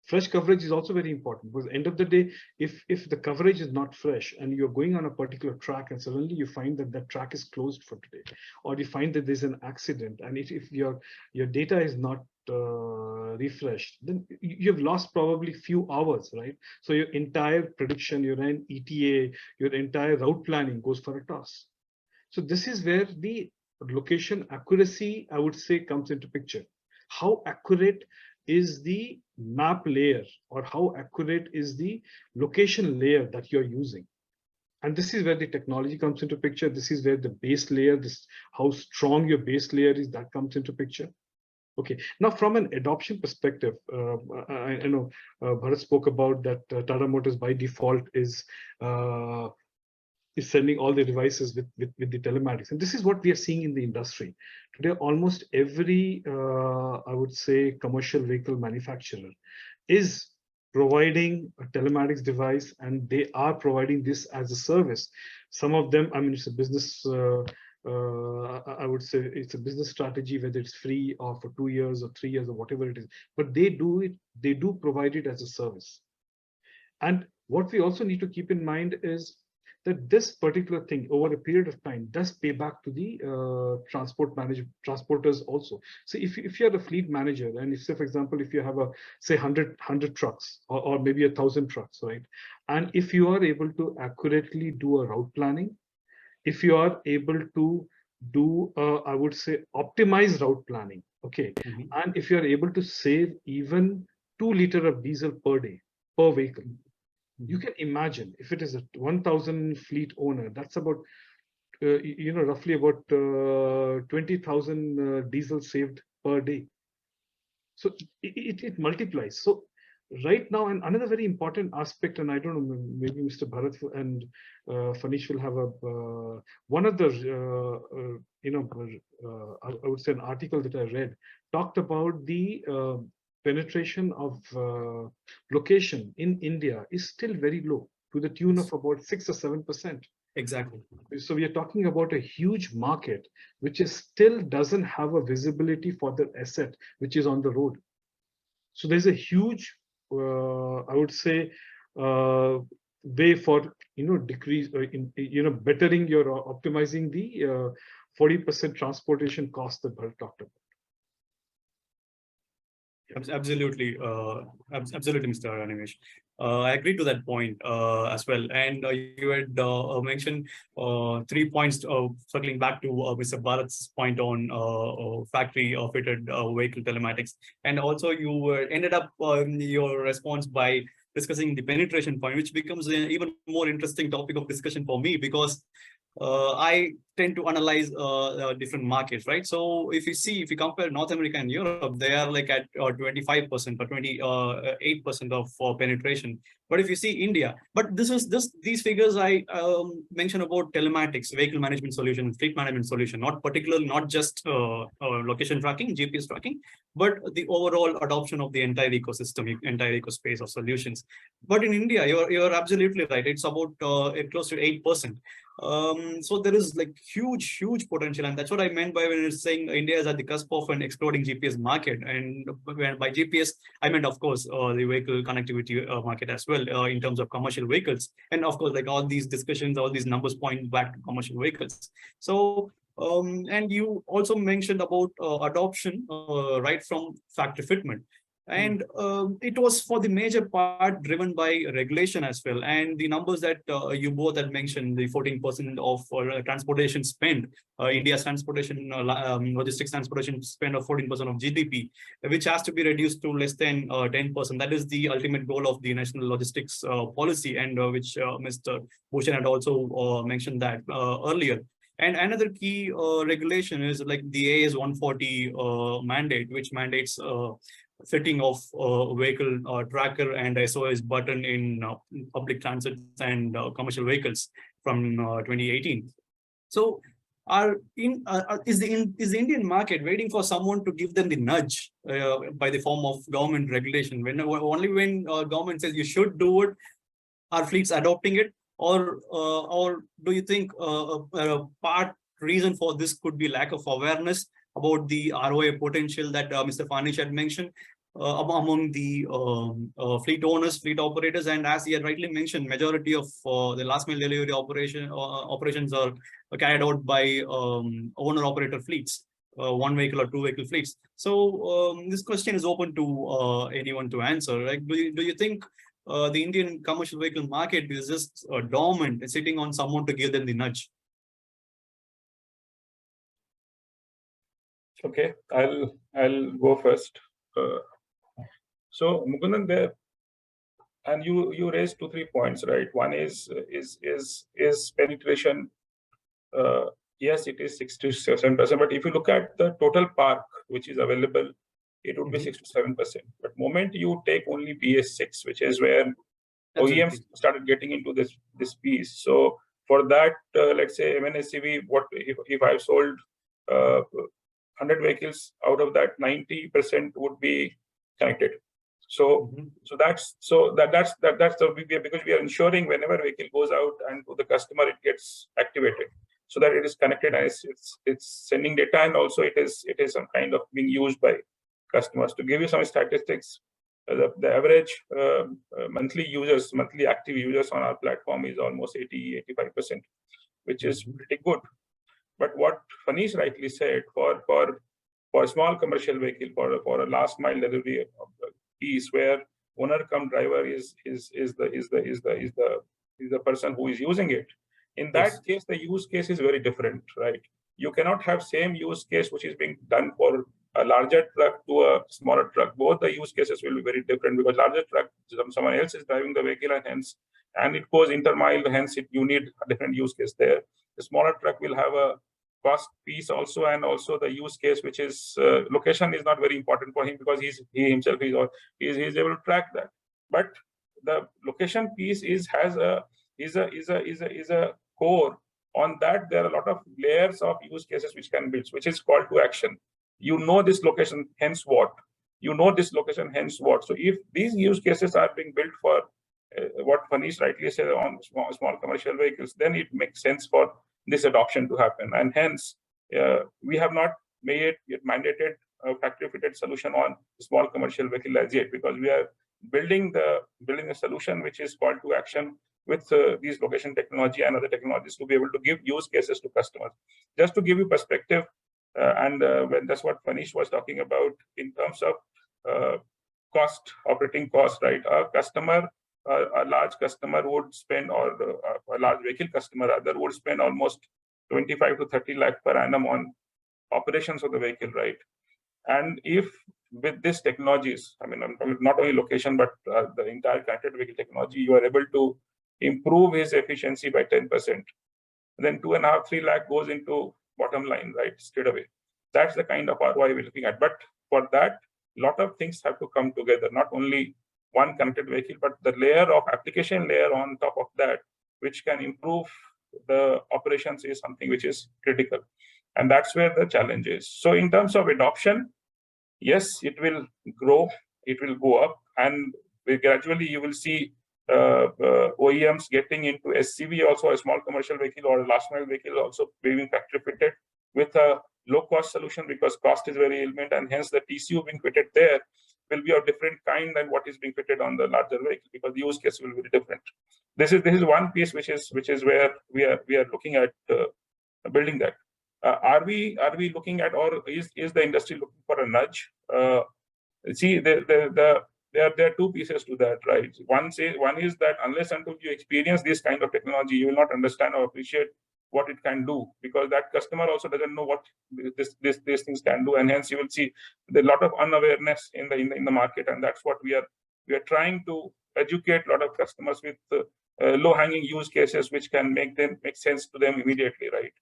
Fresh coverage is also very important, because end of the day, if the coverage is not fresh and you're going on a particular track and suddenly you find that that track is closed for today, or you find that there's an accident, and if your data is not refreshed, then you've lost probably few hours, right? So your entire prediction, your ETA, your entire route planning goes for a toss. So this is where the location accuracy, I would say, comes into picture. How accurate is the map layer, or how accurate is the location layer that you're using? And this is where the technology comes into picture. This is where the base layer, how strong your base layer is, that comes into picture. Okay, now from an adoption perspective, I know Bharat spoke about that Tata Motors by default is sending all the devices with the telematics. And this is what we are seeing in the industry. Today, almost every, I would say, commercial vehicle manufacturer is providing a telematics device, and they are providing this as a service. Some of them, I mean, it's a business, I would say it's a business strategy, whether it's free or for 2 years or 3 years or whatever it is, but they do provide it as a service. And what we also need to keep in mind is that this particular thing over a period of time does pay back to the transporters also. So if you're a fleet manager, and if, say, for example, if you have say 100 trucks or maybe 1,000 trucks, right? And if you are able to accurately do a route planning, if you are able to do, I would say, optimize route planning, okay? And if you are able to save even 2 liters of diesel per day, per vehicle, you can imagine if it is a 1,000 fleet owner, that's about, roughly about 20,000 diesel saved per day. So it multiplies. So right now, and another very important aspect, and I don't know, maybe Mr. Bharat and Fanish will have one of the, I would say an article that I read talked about the penetration of location in India is still very low, to the tune of about 6 or 7%. Exactly. So we are talking about a huge market, which is still doesn't have a visibility for the asset which is on the road. So there's a huge, I would say, way for decrease, bettering your optimizing the 40% transportation cost that Bharat talked about. Absolutely, absolutely, Mr. Animesh. I agree to that point as well. And you had mentioned 3 points, circling back to Mr. Bharat's point on factory fitted vehicle telematics. And also you ended up your response by discussing the penetration point, which becomes an even more interesting topic of discussion for me, because I tend to analyze different markets, right? So if you compare North America and Europe, they are like at 25% or 28% of penetration. But if you see India, but these figures I mentioned about telematics, vehicle management solution, fleet management solution, not just location tracking, GPS tracking, but the overall adoption of the entire ecosystem, entire ecospace of solutions. But in India, you're absolutely right. It's about close to 8%. So there is like huge potential, and that's what I meant by when it's saying India is at the cusp of an exploding GPS market. And by GPS, I meant, of course, the vehicle connectivity market as well, in terms of commercial vehicles. And of course, like all these discussions, all these numbers point back to commercial vehicles. So and you also mentioned about adoption right from factory fitment. And it was for the major part driven by regulation as well. And the numbers that you both had mentioned, the 14% of transportation spend, India's transportation, logistics transportation spend of 14% of GDP, which has to be reduced to less than 10%. That is the ultimate goal of the national logistics policy, and which Mr. Bhushan had also mentioned that earlier. And another key regulation is like the AS 140 mandate, which mandates fitting of vehicle tracker and SOS button in public transit and commercial vehicles from 2018. So is the Indian market waiting for someone to give them the nudge by the form of government regulation? Only when government says you should do it, are fleets adopting it? Or do you think part reason for this could be lack of awareness about the ROI potential that Mr. Farnish had mentioned among the fleet owners, fleet operators? And as he had rightly mentioned, majority of the last mile delivery operations are carried out by owner operator fleets, one vehicle or two vehicle fleets. So this question is open to anyone to answer. Like, do you think the Indian commercial vehicle market is just dormant, sitting on someone to give them the nudge? Okay, I'll go first. So Mukundan, there, and you raised 2-3 points, right? One is penetration. Yes, it is 6-7%, but if you look at the total park which is available, it would be 6-7%. But moment you take only BS6, which is where OEMs started getting into this piece. So for that, let's say MNSCV, what if I've sold 100 vehicles, out of that 90% would be connected. So that's the big, because we are ensuring whenever vehicle goes out and to the customer, it gets activated so that it is connected and it's sending data, and also it is some kind of being used by customers. To give you some statistics, the average monthly active users on our platform is almost 80-85%, which is pretty good. But what Fanish rightly said, for a small commercial vehicle, for a last mile delivery piece where owner come driver is the person who is using it. In that case, the use case is very different, right? You cannot have same use case which is being done for a larger truck to a smaller truck. Both the use cases will be very different, because larger truck, someone else is driving the vehicle, and it goes intermile, hence you need a different use case there. The smaller truck will have a cost piece also, and also the use case, which is location is not very important for him, because he himself is able to track that. But the location piece is a core. On that, there are a lot of layers of use cases which can build, which is call to action. You know this location, hence what? You know this location, hence what? So if these use cases are being built for what Manish rightly said on small commercial vehicles, then it makes sense for this adoption to happen. And hence, we have not made it mandated a factory-fitted solution on small commercial vehicle as yet, because we are building a solution which is call to action with these location technology and other technologies to be able to give use cases to customers. Just to give you perspective, when that's what Manish was talking about in terms of operating cost, right? A large customer would spend, or a large vehicle customer rather, would spend almost 25 to 30 lakh per annum on operations of the vehicle, right? And if with these technologies, I mean, not only location, but the entire connected vehicle technology, you are able to improve his efficiency by 10%, then 2.5, 3 lakh goes into bottom line, right, straight away. That's the kind of ROI we're looking at. But for that, a lot of things have to come together, not only one connected vehicle, but the layer of application layer on top of that, which can improve the operations, is something which is critical. And that's where the challenge is. So in terms of adoption, yes, it will grow, it will go up, and gradually you will see OEMs getting into SCV, also a small commercial vehicle or a last mile vehicle, also being factory fitted with a low cost solution, because cost is very element, and hence the TCO being fitted there will be of different kind than what is being fitted on the larger vehicle, because the use case will be different. This is one piece which is where we are looking at building that. Are we looking at, or is the industry looking for a nudge? See, there are two pieces to that, right? One is that unless until you experience this kind of technology, you will not understand or appreciate what it can do, because that customer also doesn't know what these things can do, and hence you will see a lot of unawareness in the market, and that's what we are trying to educate a lot of customers with low-hanging use cases which can make sense to them immediately, right?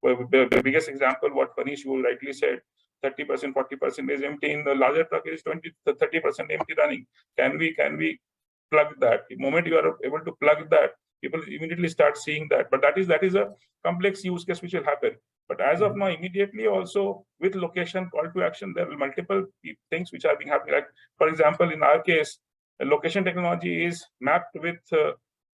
Well, the biggest example, what Manish, you rightly said, 30%, 40% is empty. In the larger truck, is 20 to 30% empty running. Can we plug that? The moment you are able to plug that, people immediately start seeing that. But that is a complex use case which will happen. But as of now, immediately also with location call to action, there are multiple things which are being happening. Like, for example, in our case, location technology is mapped with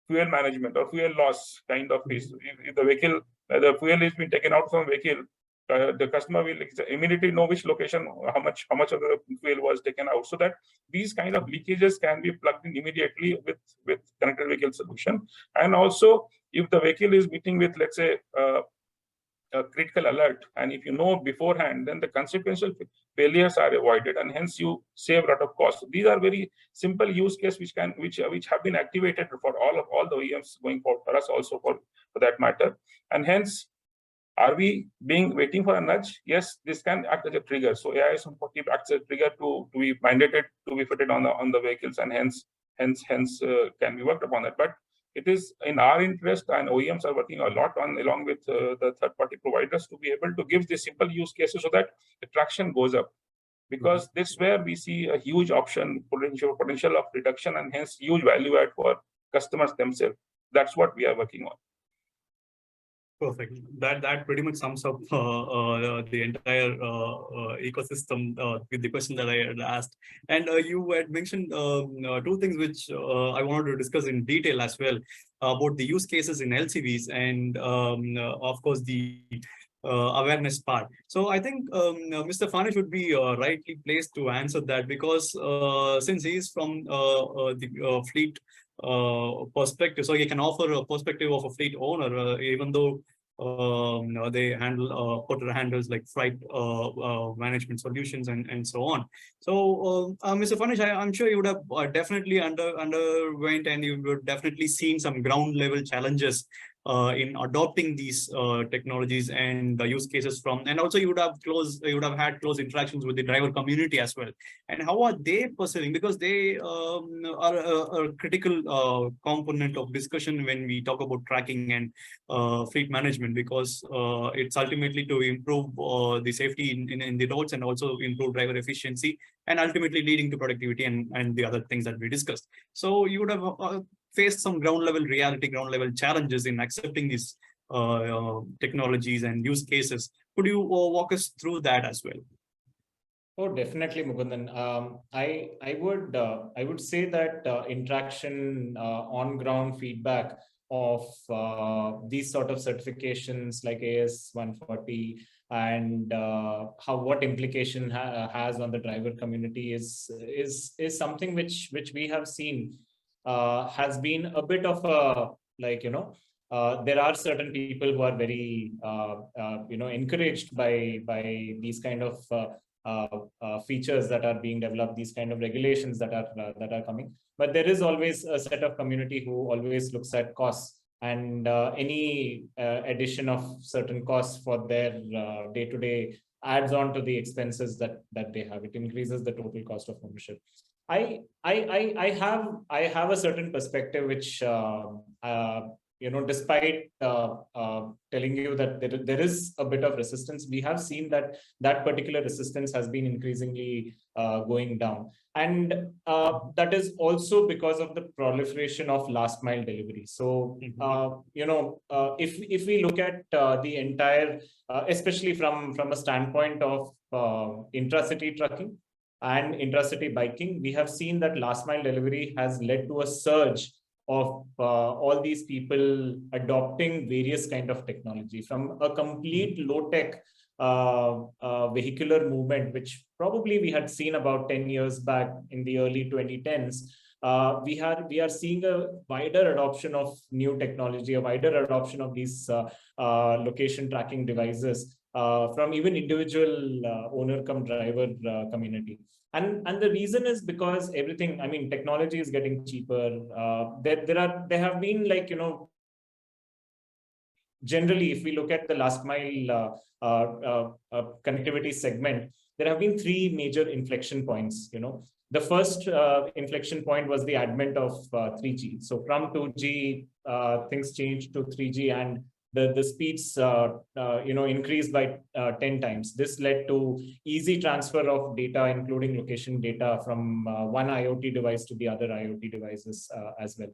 fuel management or fuel loss kind of piece. If the vehicle, the fuel is being taken out from vehicle, the customer will immediately know which location, how much of the fuel was taken out, so that these kind of leakages can be plugged in immediately with connected vehicle solution. And also, if the vehicle is meeting with, let's say, a critical alert, and if you know beforehand, then the consequential failures are avoided, and hence you save a lot of costs. These are very simple use cases which have been activated for all the OEMs going forward, for us also for that matter. And hence, are we waiting for a nudge? Yes, this can act as a trigger. So AIS 140 acts as a trigger to be mandated to be fitted on the vehicles, and hence can be worked upon that. But it is in our interest, and OEMs are working a lot on, along with the third-party providers, to be able to give these simple use cases so that the traction goes up. Because this is where we see a huge option potential of reduction, and hence huge value add for customers themselves. That's what we are working on. Perfect. That pretty much sums up the entire ecosystem with the question that I had asked. And you had mentioned two things which I wanted to discuss in detail as well, about the use cases in LCVs and of course the awareness part. So I think Mr. Fanish would be rightly placed to answer that, because since he is from the fleet perspective, so he can offer a perspective of a fleet owner, even though they handle Porter handles like freight management solutions and so on. So Mr. Fanish, I'm sure you would have definitely underwent, and you would definitely seen some ground level challenges in adopting these technologies and the use cases from, and also you would have had close interactions with the driver community as well. And how are they perceiving? Because they are a critical component of discussion when we talk about tracking and fleet management, because it's ultimately to improve the safety in the roads, and also improve driver efficiency, and ultimately leading to productivity and the other things that we discussed. So you would have faced some ground level challenges in accepting these technologies and use cases. Could you walk us through that as well? Oh, definitely, Mukundan. I would say that interaction, on ground feedback of these sort of certifications like AS 140 and what implication has on the driver community is something which we have seen has been a bit of a, like, there are certain people who are very encouraged by these kind of features that are being developed, these kind of regulations that are coming. But there is always a set of community who always looks at costs, and any addition of certain costs for their day-to-day adds on to the expenses that they have. It increases the total cost of ownership. I have a certain perspective which despite telling you that there is a bit of resistance, we have seen that particular resistance has been increasingly going down. And that is also because of the proliferation of last mile delivery. So, if we look at the entire, especially from a standpoint of intracity trucking and intracity biking, we have seen that last mile delivery has led to a surge of all these people adopting various kind of technology, from a complete low-tech vehicular movement, which probably we had seen about 10 years back in the early 2010s. We are seeing a wider adoption of new technology, a wider adoption of these location tracking devices from even individual owner come driver community. And the reason is because everything, I mean, technology is getting cheaper. There have been, like, generally, if we look at the last mile connectivity segment, there have been three major inflection points. The first inflection point was the advent of 3G. So from 2G, things changed to 3G, and the speeds increased by 10 times. This led to easy transfer of data, including location data, from one IoT device to the other IoT devices as well.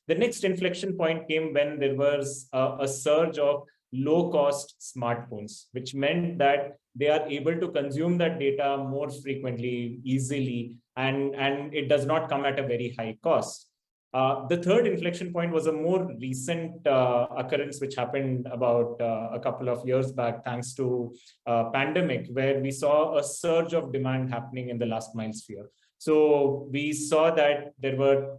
The next inflection point came when there was a surge of low-cost smartphones, which meant that they are able to consume that data more frequently, easily, and it does not come at a very high cost. The third inflection point was a more recent occurrence, which happened about a couple of years back, thanks to pandemic, where we saw a surge of demand happening in the last mile sphere. So we saw that there were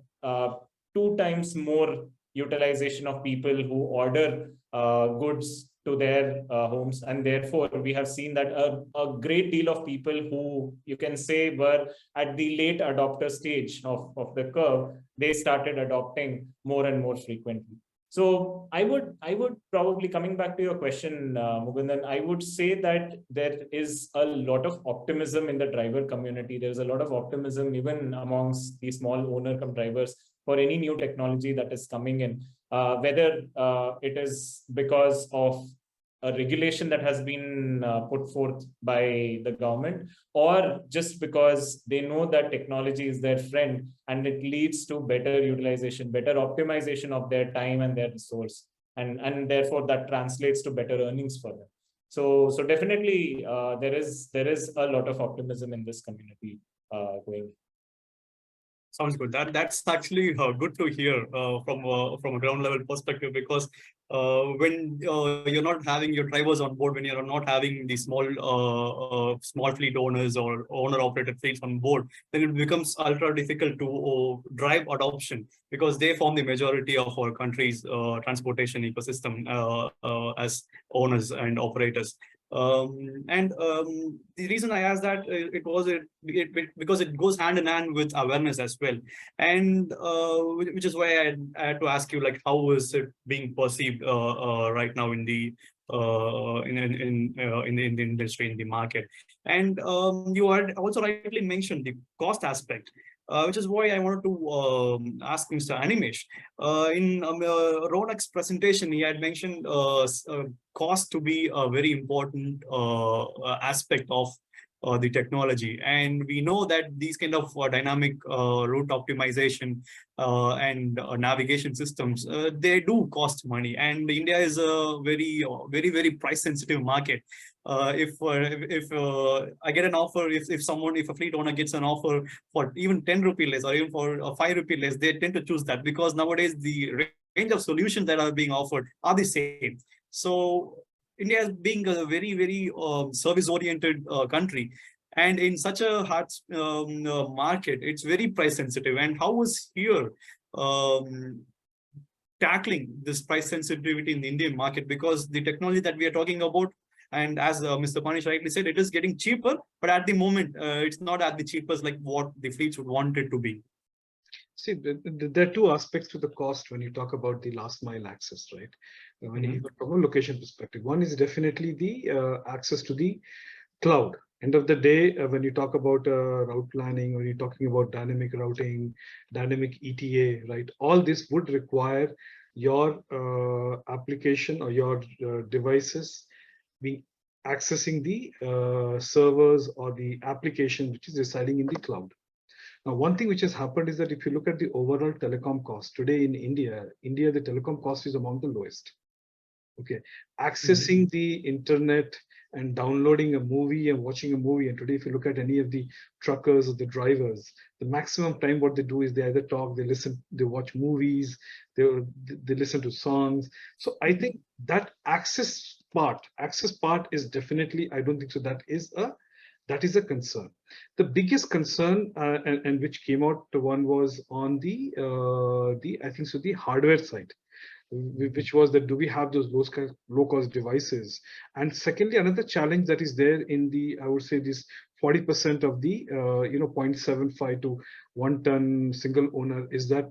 2 times more utilization of people who order goods to their homes, and therefore we have seen that a great deal of people who, you can say, were at the late adopter stage of the curve, they started adopting more and more frequently. So I would probably, coming back to your question, Mukundan, I would say that there is a lot of optimism in the driver community. There's a lot of optimism even amongst the small owner come drivers for any new technology that is coming in, whether it is because of a regulation that has been put forth by the government, or just because they know that technology is their friend and it leads to better utilization, better optimization of their time and their resource, and therefore that translates to better earnings for them. So definitely there is a lot of optimism in this community going. Sounds good. That's actually good to hear from a ground level perspective, because when you're not having your drivers on board, when you're not having the small fleet owners or owner operated fleets on board, then it becomes ultra difficult to drive adoption, because they form the majority of our country's transportation ecosystem as owners and operators. The reason I asked that because it goes hand in hand with awareness as well, and which is why I had to ask you, like, how is it being perceived right now in the industry, in the market? And you had also rightly mentioned the cost aspect, which is why I wanted to ask Mr. Animesh. In Ronak's presentation, he had mentioned cost to be a very important aspect of the technology. And we know that these kind of dynamic route optimization and navigation systems, they do cost money. And India is a very price sensitive market. If I get an offer, if a fleet owner gets an offer for even 10 rupee less or even for 5 rupee less, they tend to choose that, because nowadays the range of solutions that are being offered are the same. So India, as being a very service-oriented country, and in such a hard market, it's very price sensitive. And how is here tackling this price sensitivity in the Indian market? Because the technology that we are talking about, and as Mr. Panish rightly said, it is getting cheaper, but at the moment, it's not at the cheapest like what the fleets would want it to be. See, there are two aspects to the cost when you talk about the last mile access, right? When you from a location perspective, one is definitely the access to the cloud. End of the day, when you talk about route planning, when you're talking about dynamic routing, dynamic ETA, right? All this would require your application or your devices be accessing the servers or the application which is residing in the cloud. Now, one thing which has happened is that if you look at the overall telecom cost today in India, the telecom cost is among the lowest. Okay, accessing the internet and downloading a movie and watching a movie. And today, if you look at any of the truckers or the drivers, the maximum time what they do is they either talk, they listen, they watch movies, they listen to songs. So I think that access part is definitely, I don't think so. That is a concern. The biggest concern, and which came out, one was on the I think so the hardware side, which was that do we have those low cost devices? And secondly, another challenge that is there in the, I would say, this 40% of the 0.75 to 1 ton single owner is that,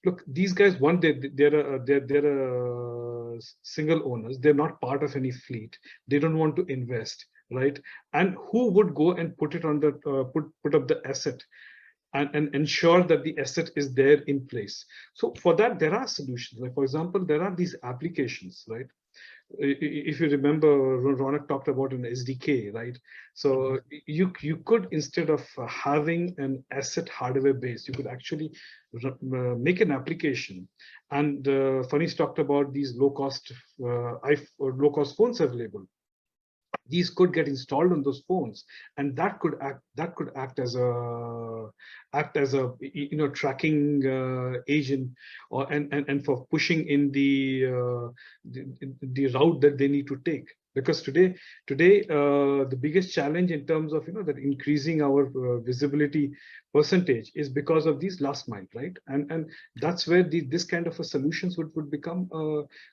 look, these guys, one, they're single owners. They're not part of any fleet. They don't want to invest, right? And who would go and put it on the put up the asset and ensure that the asset is there in place? So for that, there are solutions. Like, for example, there are these applications, right? If you remember, Ronak talked about an SDK, right? So you could, instead of having an asset hardware base, you could actually make an application. And Fanish talked about these low cost phones available. These could get installed on those phones, and that could act as a tracking agent, or and for pushing in the route that they need to take. Because today the biggest challenge in terms of that increasing our visibility percentage is because of these last mile, right? And that's where this kind of a solutions would become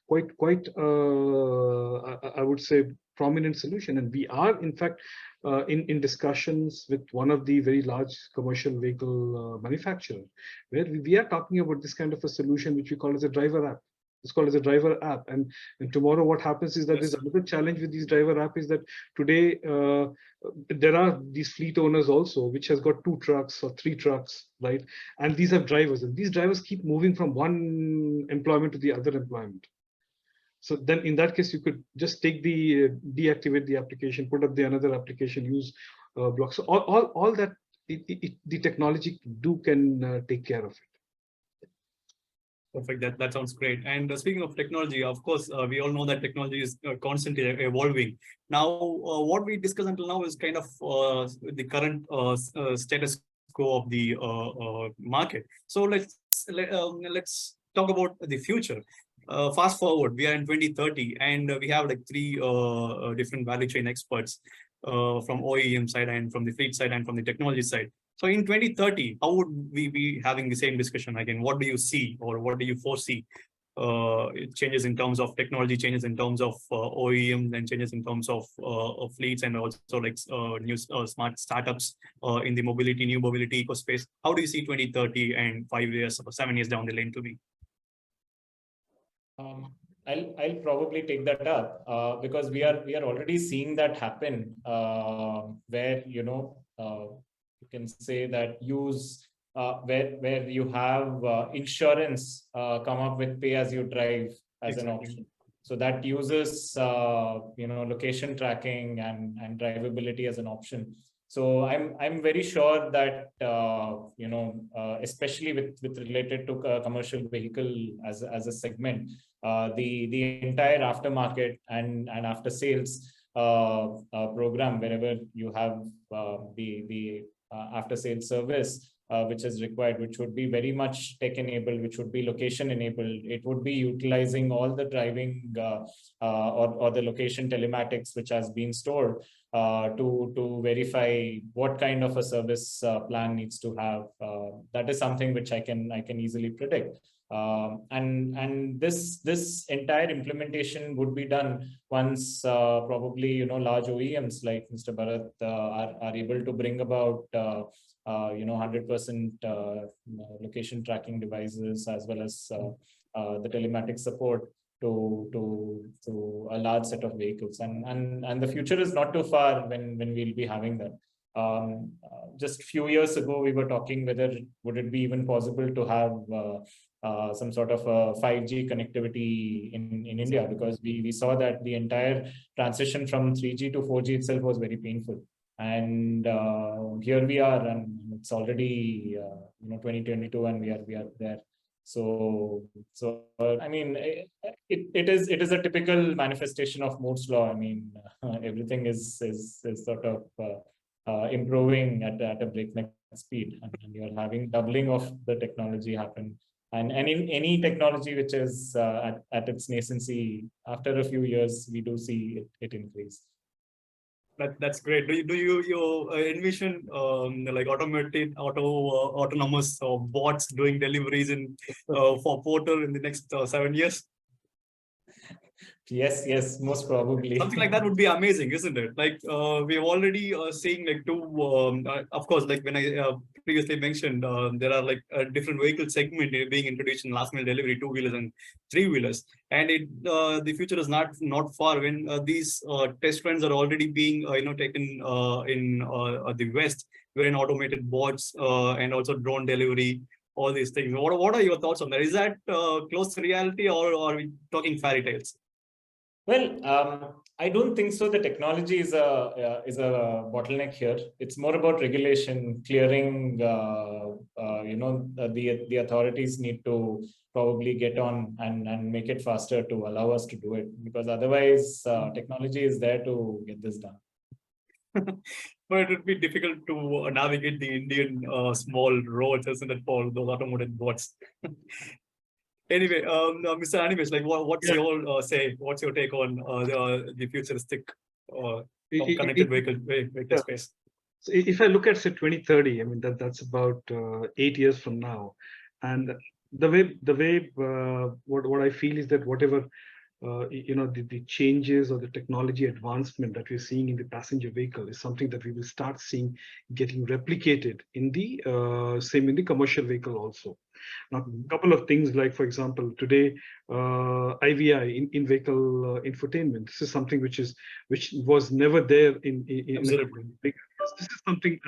quite I would say prominent solution. And we are in fact in discussions with one of the very large commercial vehicle manufacturer, where we are talking about this kind of a solution which we call as a driver app. It's called as a driver app. And tomorrow what happens is that there's another challenge with these driver app is that today there are these fleet owners also which has got 2 trucks or 3 trucks, right? And these have drivers, and these drivers keep moving from one employment to the other employment. So then in that case, you could just take deactivate the application, put up the another application, use blocks. So all that the technology can take care of it. Perfect. That sounds great. And speaking of technology, of course, we all know that technology is constantly evolving. Now, what we discussed until now is kind of the current status quo of the market. So let's talk about the future. Fast forward, we are in 2030, and we have like 3 different value chain experts from OEM side, and from the fleet side, and from the technology side. So in 2030, how would we be having the same discussion again? What do you see, or what do you foresee? Changes in terms of technology, changes in terms of OEM, and changes in terms of fleets, and also like new smart startups in the new mobility ecospace. How do you see 2030 and 5 years or 7 years down the lane to be? I'll probably take that up because we are already seeing that happen where you can say that where you have insurance come up with pay as you drive as an option. So that uses location tracking and drivability as an option. So I'm very sure that especially with related to commercial vehicle as a segment, the entire aftermarket and after sales program, wherever you have the after sales service which is required, which would be very much tech enabled, which would be location enabled. It would be utilizing all the driving or the location telematics which has been stored to verify what kind of a service plan needs to have. That is something which I can easily predict. And this entire implementation would be done once probably large OEMs like Mr. Bharat are able to bring about 100% location tracking devices, as well as the telematic support to a large set of vehicles. And the future is not too far when we'll be having that. Just a few years ago, we were talking whether would it be even possible to have some sort of a 5G connectivity in India, because we saw that the entire transition from 3G to 4G itself was very painful. And here we are, and it's already 2022, and we are there. So I mean, it is a typical manifestation of Moore's law. I mean, everything is sort of improving at a breakneck speed, and you're having doubling of the technology happen. And any technology which is at its nascency, after a few years, we do see it increase. That's great. Do you envision like autonomous bots doing deliveries for Porter in the next 7 years? Yes, most probably. Something like that would be amazing, isn't it? Like we're already seeing like two, of course, like when I previously mentioned, there are like a different vehicle segment being introduced in last mile delivery, 2-wheelers and 3-wheelers. And the future is not far when these test trends are already being taken in the West, wherein automated bots and also drone delivery, all these things. What are your thoughts on that? Is that close to reality, or are we talking fairy tales? Well, I don't think so. The technology is a bottleneck here. It's more about regulation, clearing. The authorities need to probably get on and make it faster to allow us to do it, because otherwise, technology is there to get this done. But it would be difficult to navigate the Indian small roads, isn't it, for those automated bots? Anyway, Mr. Animesh, like what's your say? What's your take on the futuristic connected vehicle space? So if I look at say 2030, I mean that's about 8 years from now, and the way what I feel is that whatever the changes or the technology advancement that we're seeing in the passenger vehicle is something that we will start seeing getting replicated in the same in the commercial vehicle also. Now, a couple of things, like for example, today IVI in vehicle infotainment. This is something which was never there in this is something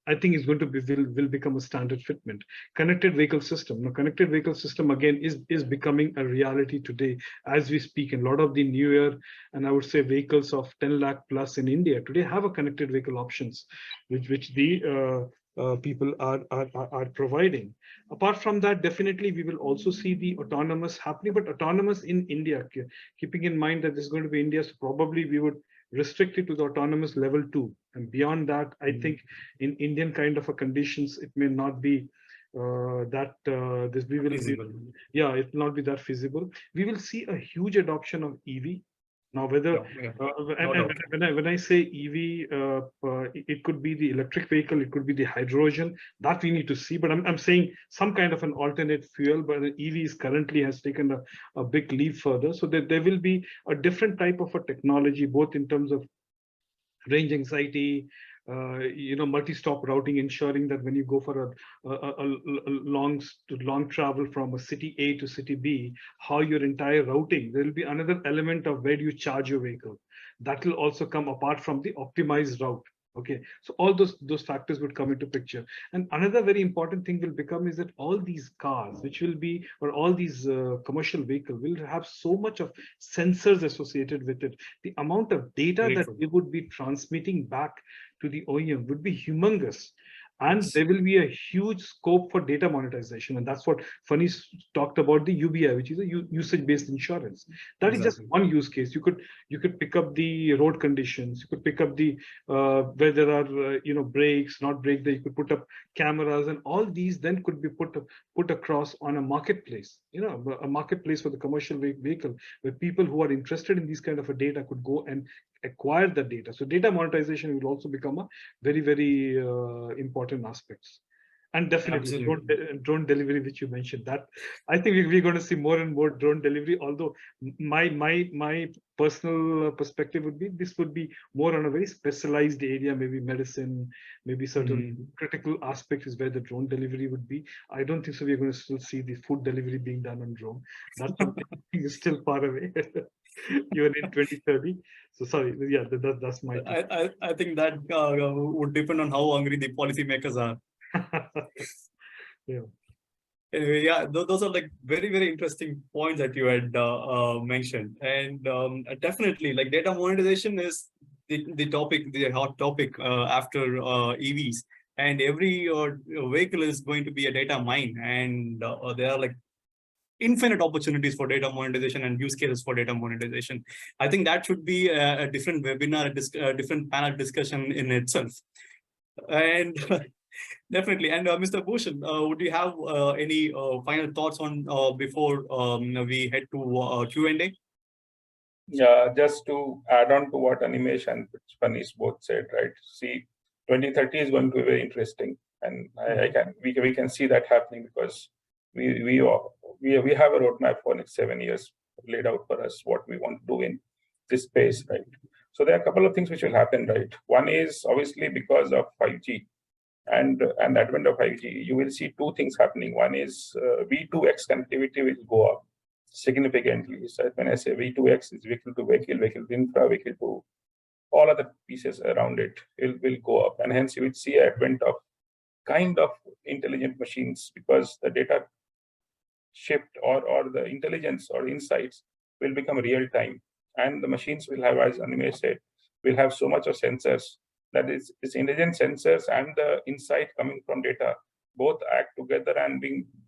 I think is going to be will become a standard fitment. Connected vehicle system. Now, connected vehicle system again is becoming a reality today as we speak. And a lot of the newer, and I would say vehicles of 10 lakh plus in India today have a connected vehicle options, which the people are providing. Apart from that, definitely we will also see the autonomous happening, but autonomous in India, keeping in mind that this is going to be India, so probably we would restrict it to the autonomous level 2. And beyond that, I think in Indian kind of a conditions, it may not be it will not be that feasible. We will see a huge adoption of EV. Now, whether when I say EV, it could be the electric vehicle, it could be the hydrogen. That we need to see. But I'm saying some kind of an alternate fuel. But EV is currently has taken a big leap further. So there will be a different type of a technology, both in terms of range anxiety, multi-stop routing, ensuring that when you go for a long travel from a city A to city B, how your entire routing, there will be another element of where do you charge your vehicle. That will also come apart from the optimized route. Okay, so all those factors would come into picture. And another very important thing will become is that all these cars, which will be, or all these commercial vehicles will have so much of sensors associated with it. The amount of data Very that true. they would be transmitting back to the OEM would be humongous. And Yes. there will be a huge scope for data monetization. And that's what Funny talked about, the UBI, which is a usage-based insurance. That is just Exactly. one use case. You could pick up the road conditions, you could pick up the where there are breaks, not break, that you could put up cameras, and all these then could be put across on a marketplace, a marketplace for the commercial vehicle, where people who are interested in these kind of a data could go and acquire the data. So data monetization will also become a very, very important aspects. And definitely drone delivery, which you mentioned, that I think we're going to see more and more drone delivery. Although my personal perspective would be, this would be more on a very specialized area, maybe medicine, maybe certain critical aspects is where the drone delivery would be. I don't think so we're going to still see the food delivery being done on drone. That's something is still far away, even in 2030. So sorry, yeah, that's my take. I think that would depend on how hungry the policymakers are. Yeah. Anyway, yeah, those are like very, very interesting points that you had mentioned. And definitely, like, data monetization is the topic, the hot topic after EVs. And every vehicle is going to be a data mine. And there are like infinite opportunities for data monetization and use cases for data monetization. I think that should be a different webinar, a different panel discussion in itself. And definitely. And Mr. Bhushan, would you have any final thoughts on before we head to Q&A? Yeah, just to add on to what Animesh and Spanish both said, right? See, 2030 is going to be very interesting, and we can see that happening because we have a roadmap for next 7 years laid out for us what we want to do in this space, right? So there are a couple of things which will happen, right? One is obviously because of 5G and advent of 5G, you will see two things happening. One is V2X connectivity will go up significantly. So when I say V2X, is vehicle to vehicle, vehicle to infra, vehicle to all other pieces around it will go up. And hence you will see advent of kind of intelligent machines, because the data shift or the intelligence or insights will become real time. And the machines will have, as Animesh said, will have so much of sensors that is intelligent sensors and the insight coming from data both act together and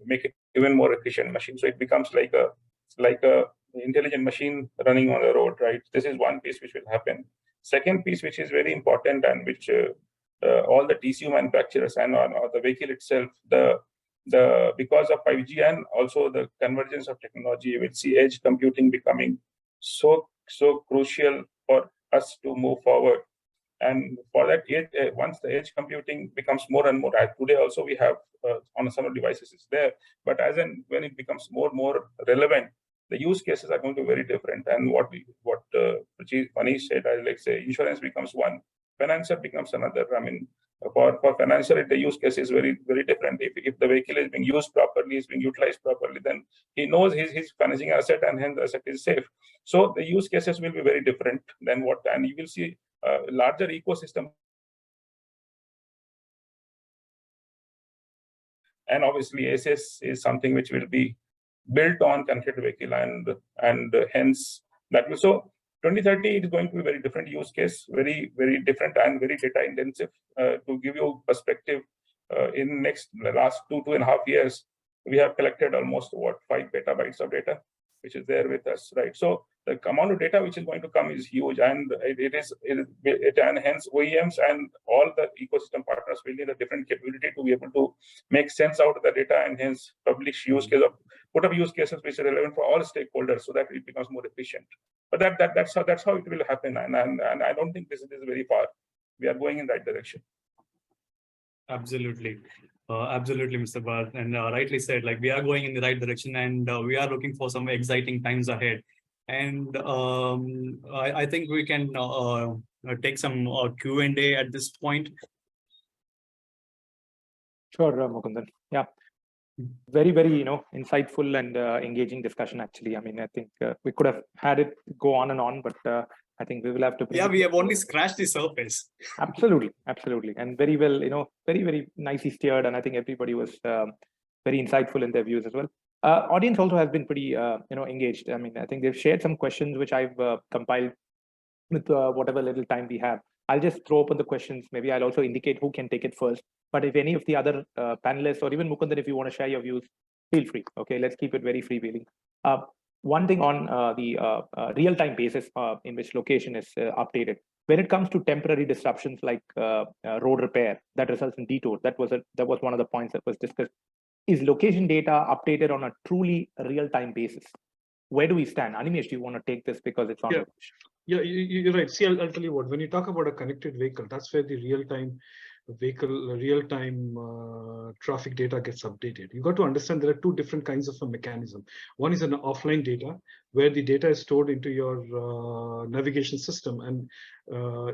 make it even more efficient machine. So it becomes like a intelligent machine running on the road, right? This is one piece which will happen. Second piece, which is very important, and which all the TCU manufacturers and or the vehicle itself, because of 5G and also the convergence of technology, you will see edge computing becoming so crucial for us to move forward. And for that, once the edge computing becomes more and more, today also we have on some devices it's there, but when it becomes more relevant, the use cases are going to be very different. And what Manish said, I like say, insurance becomes one, financial becomes another. I mean, for financial, the use case is very, very different. If the vehicle is being used properly, is being utilized properly, then he knows he's managing an asset and hence the asset is safe. So the use cases will be very different than what, and you will see larger ecosystem. And obviously ASS is something which will be built on connected vehicle, and hence that will, so 2030 is going to be very different use case, very, very different and very data intensive. To give you perspective, in the last 2.5 years, we have collected almost 5 petabytes of data, which is there with us, right? So the amount of data which is going to come is huge, and and hence OEMs and all the ecosystem partners will need a different capability to be able to make sense out of the data, and hence publish use case of put up use cases which are relevant for all stakeholders, so that it becomes more efficient. But that's how it will happen, and I don't think this is very far. We are going in the right direction. Absolutely. Absolutely, Mr. Bharat. And rightly said, like, we are going in the right direction, and we are looking for some exciting times ahead. And I think we can take some Q&A at this point. Sure, Mukundan. Yeah. Very, very, insightful and engaging discussion, actually. I mean, I think we could have had it go on and on, but I think we will have to. Yeah, we have only scratched the surface. Absolutely, absolutely. And very well, very, very nicely steered. And I think everybody was very insightful in their views as well. Audience also has been pretty, engaged. I mean, I think they've shared some questions which I've compiled with whatever little time we have. I'll just throw open the questions. Maybe I'll also indicate who can take it first. But if any of the other panelists or even Mukundan, if you want to share your views, feel free. Okay, let's keep it very freewheeling. One thing on the real-time basis in which location is updated. When it comes to temporary disruptions like road repair that results in detour, that was one of the points that was discussed. Is location data updated on a truly real-time basis? Where do we stand? Animesh, do you want to take this because it's on? Yeah, you're right. See, I'll tell you what. When you talk about a connected vehicle, that's where the real-time traffic data gets updated. You got to understand there are two different kinds of a mechanism. One is an offline data where the data is stored into your navigation system, and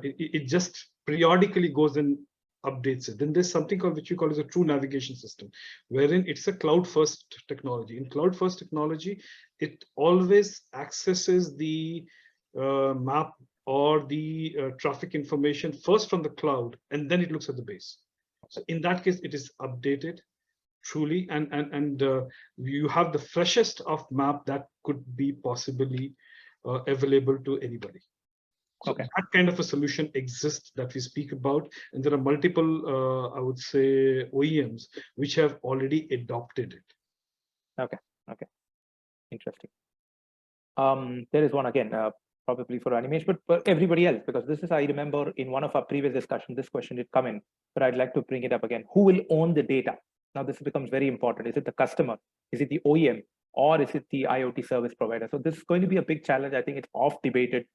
it just periodically goes and updates it. Then there's something called which we call as a true navigation system, wherein it's a cloud-first technology. In cloud-first technology, it always accesses the map or the traffic information first from the cloud, and then it looks at the base. So in that case, it is updated truly, and you have the freshest of map that could be possibly available to anybody. So okay, that kind of a solution exists that we speak about, and there are multiple, I would say, OEMs which have already adopted it. Okay, interesting. There is one again, probably for Animesh, but for everybody else, because this is, I remember in one of our previous discussions, this question did come in, but I'd like to bring it up again. Who will own the data? Now this becomes very important. Is it the customer? Is it the OEM? Or is it the IoT service provider? So this is going to be a big challenge. I think it's oft debated.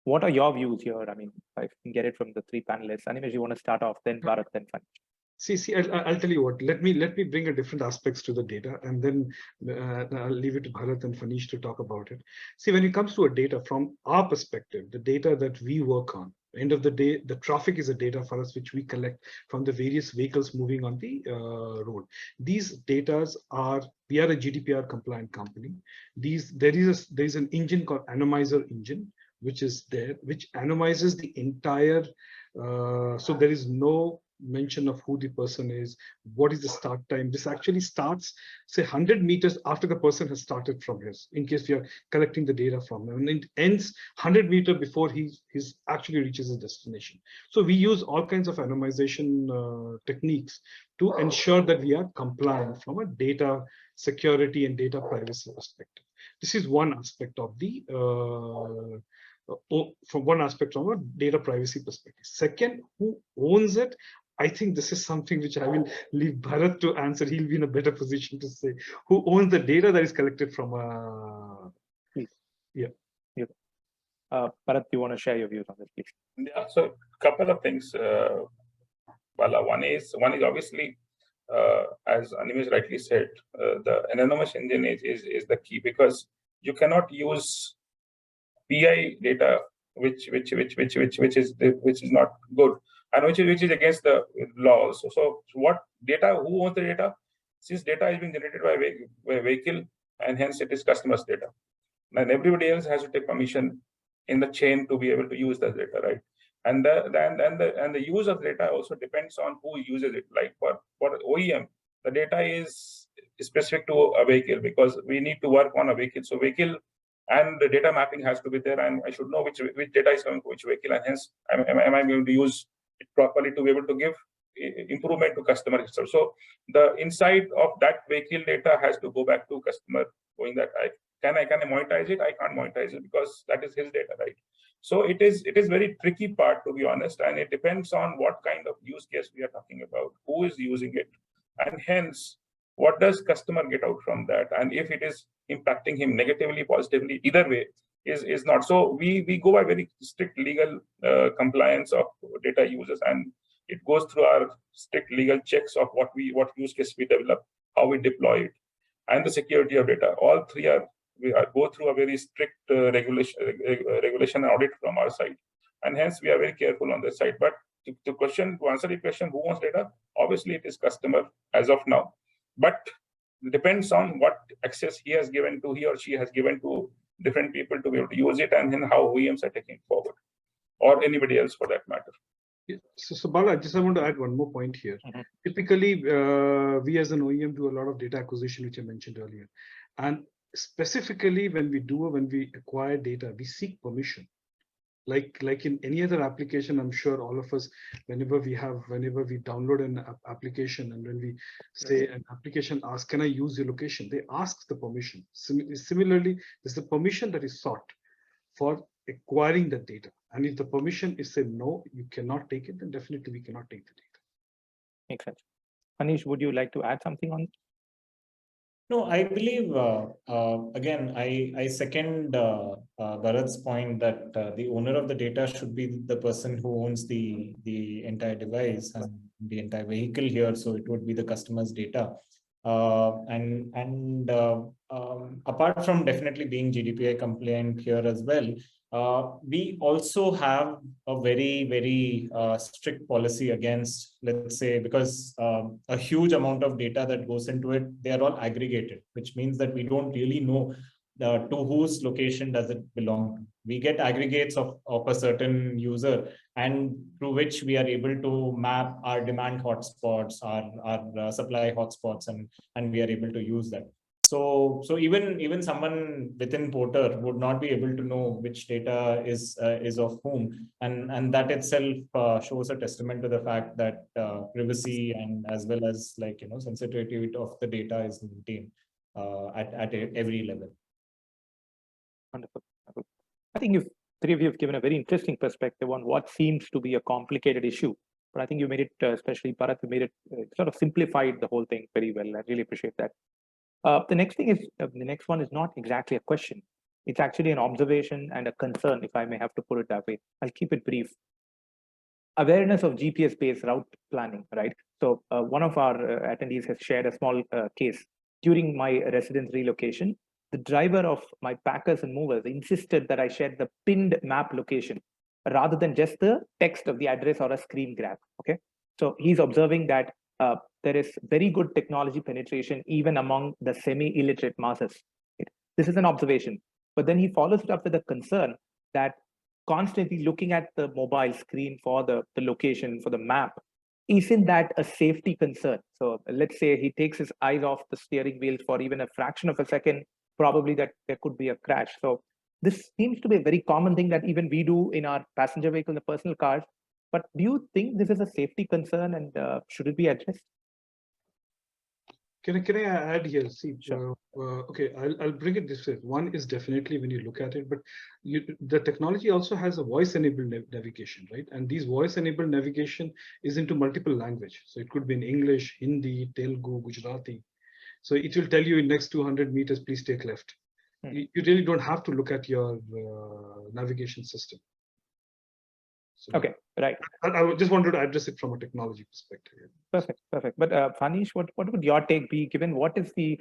What are your views here? I mean, if I can get it from the three panelists. Animesh, you want to start off, then Bharat, then Fanish. See, I'll tell you what. Let me bring a different aspects to the data, and then I'll leave it to Bharat and Fanish to talk about it. See, when it comes to a data from our perspective, the data that we work on, end of the day, the traffic is a data for us which we collect from the various vehicles moving on the road. These datas are, we are a GDPR compliant company. There is an engine called Anomizer engine, which is there, which anonymizes the entire. So there is no mention of who the person is, what is the start time. This actually starts, say, 100 meters after the person has started from his, in case we are collecting the data from him, and it ends 100 meters before he actually reaches his destination. So we use all kinds of anonymization techniques to ensure that we are compliant from a data security and data privacy perspective. This is one aspect of the from a data privacy perspective. Second, who owns it? I think this is something which I will leave Bharat to answer. He'll be in a better position to say who owns the data that is collected from please. Yeah. Bharat, do you want to share your views on this, please? Yeah, so a couple of things, Bala. One is obviously, as Animesh rightly said, the anonymous engine is the key, because you cannot use PI data which is not good, and which is against the law also. So what data, who owns the data? Since data is being generated by a vehicle, and hence it is customer's data, and everybody else has to take permission in the chain to be able to use that data, right? And the use of data also depends on who uses it. Like for OEM, the data is specific to a vehicle, because we need to work on a vehicle. So vehicle and the data mapping has to be there, and I should know which data is coming to which vehicle, and hence am I going to use it properly to be able to give improvement to customer itself. So the inside of that vehicle data has to go back to customer, going that can I monetize it? I can't monetize it because that is his data, right? So it is very tricky part, to be honest, and it depends on what kind of use case we are talking about, who is using it, and hence what does customer get out from that, and if it is impacting him negatively, positively, either way is not. So we go by very strict legal compliance of data users, and it goes through our strict legal checks of what use case we develop, how we deploy it, and the security of data. All three go through a very strict regulation and audit from our side, and hence we are very careful on this side. But to answer the question, who owns data? Obviously, it is customer as of now. But depends on what access he or she has given to different people to be able to use it, and then how OEMs are taking it forward, or anybody else for that matter. Yeah. So Bala, I want to add one more point here. Typically, we as an OEM do a lot of data acquisition, which I mentioned earlier. And specifically when we acquire data, we seek permission. Like in any other application, I'm sure all of us, whenever we download an application, and when we say an application asks, can I use your location? They ask the permission. Similarly, there's the permission that is sought for acquiring the data. And if the permission is said, no, you cannot take it, then definitely we cannot take the data. Makes sense. Anish, would you like to add something on? No, I believe, again, I second Bharat's point that the owner of the data should be the person who owns the entire device and the entire vehicle here. So it would be the customer's data. Apart from definitely being GDPR compliant here as well, we also have a very, very strict policy against, let's say, because a huge amount of data that goes into it, they are all aggregated, which means that we don't really know to whose location does it belong to. We get aggregates of a certain user, and through which we are able to map our demand hotspots, our supply hotspots, and we are able to use that. So even someone within Porter would not be able to know which data is of whom, and that itself shows a testament to the fact that privacy and as well as sensitivity of the data is maintained at every level. Wonderful. I think three of you have given a very interesting perspective on what seems to be a complicated issue, but I think you made it, especially Bharat, you made it sort of simplified the whole thing very well. I really appreciate that. The next one is not exactly a question. It's actually an observation and a concern, if I may have to put it that way. I'll keep it brief. Awareness of GPS-based route planning, right? So one of our attendees has shared a small case. During my residence relocation, the driver of my packers and movers insisted that I share the pinned map location rather than just the text of the address or a screen grab, okay? So he's observing that there is very good technology penetration even among the semi-illiterate masses. This is an observation, but then he follows it up with a concern that constantly looking at the mobile screen for the location, for the map, isn't that a safety concern? So let's say he takes his eyes off the steering wheel for even a fraction of a second, probably that there could be a crash. So this seems to be a very common thing that even we do in our passenger vehicle, the personal cars. But do you think this is a safety concern, and should it be addressed? Can I add here? See, sure. Okay, I'll bring it this way. One is definitely when you look at it, but the technology also has a voice-enabled navigation, right? And these voice-enabled navigation is into multiple language. So it could be in English, Hindi, Telugu, Gujarati. So it will tell you in next 200 meters, please take left. You really don't have to look at your navigation system. So okay, right. I just wanted to address it from a technology perspective. Perfect. But Fanish, what would your take be, given what is the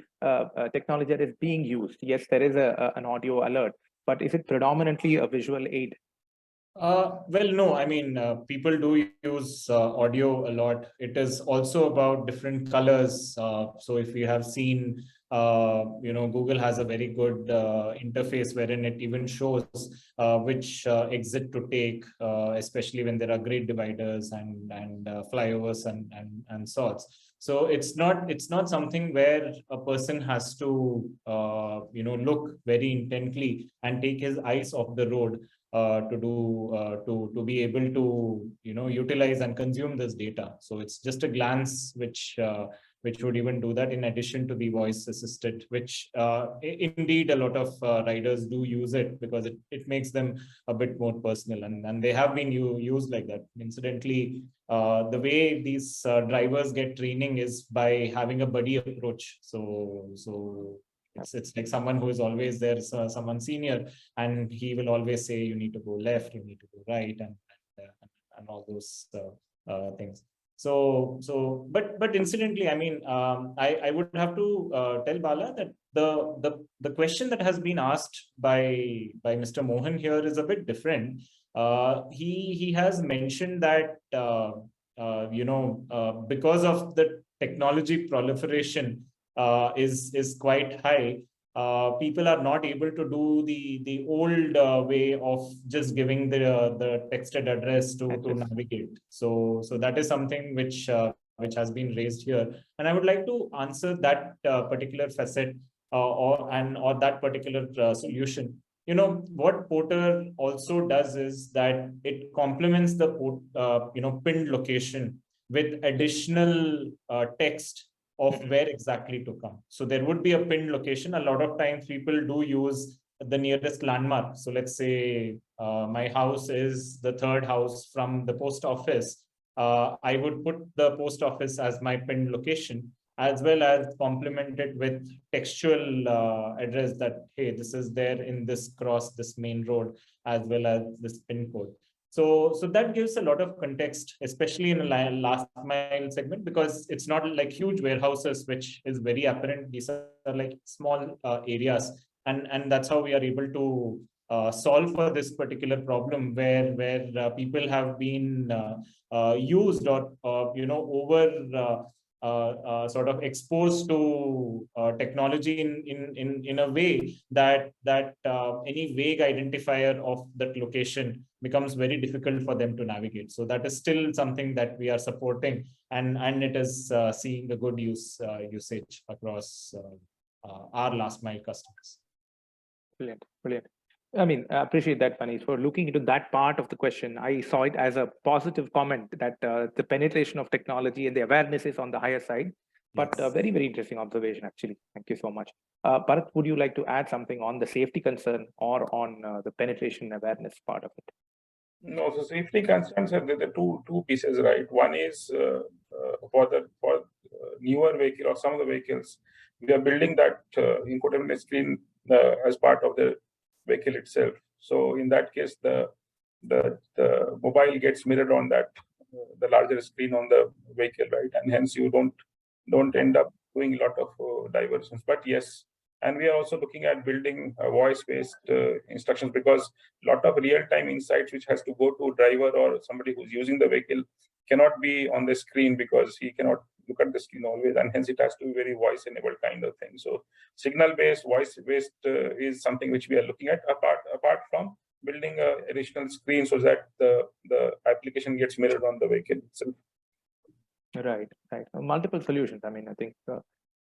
technology that is being used? Yes, there is an audio alert, but is it predominantly a visual aid? Well, no, I mean, people do use audio a lot. It is also about different colors. So if you have seen, Google has a very good interface wherein it even shows which exit to take, especially when there are grade dividers and flyovers and sorts. So it's not something where a person has to, look very intently and take his eyes off the road to be able to utilize and consume this data. So it's just a glance which would even do that, in addition to the voice assisted, which indeed a lot of riders do use it because it makes them a bit more personal, and they have been used like that. Incidentally, the way these drivers get training is by having a buddy approach. So it's like someone who is always there, someone senior, and he will always say, you need to go left, you need to go right, and all those things. But incidentally, I mean, I would have to tell Bala that the question that has been asked by Mr. Mohan here is a bit different. He has mentioned that because of the technology proliferation, is quite high, people are not able to do the old way of just giving the texted address to navigate. So that is something which has been raised here, and I would like to answer that particular facet or that particular solution. What Porter also does is that it complements the pinned location with additional text of where exactly to come. So there would be a pinned location. A lot of times people do use the nearest landmark. So let's say my house is the third house from the post office. I would put the post office as my pinned location, as well as complement it with textual address that, hey, this is there in this this main road, as well as this pin code. So that gives a lot of context, especially in a last mile segment, because it's not like huge warehouses, which is very apparent. These are like small areas. And that's how we are able to solve for this particular problem where people have been used or, over sort of exposed to technology in a way that any vague identifier of that location becomes very difficult for them to navigate. So that is still something that we are supporting, and it is seeing a good usage across our last mile customers. Brilliant, brilliant. I mean, I appreciate that, Manish, for looking into that part of the question. I saw it as a positive comment that the penetration of technology and the awareness is on the higher side, but Yes. Very, very interesting observation, actually. Thank you so much. Bharat, would you like to add something on the safety concern or on the penetration awareness part of it? No, so safety concerns are the two pieces, right? One is for newer vehicle or some of the vehicles, we are building that infotainment screen as part of the vehicle itself. So in that case, the mobile gets mirrored on that the larger screen on the vehicle, right? And hence you don't end up doing a lot of diversions. But yes, and we are also looking at building voice-based instructions, because a lot of real-time insights which has to go to driver or somebody who's using the vehicle cannot be on the screen because he cannot look at the screen always, and hence it has to be very voice-enabled kind of thing. So signal-based, voice-based is something which we are looking at apart from building a additional screen so that the application gets mirrored on the vehicle itself. Right. Multiple solutions. I mean, I think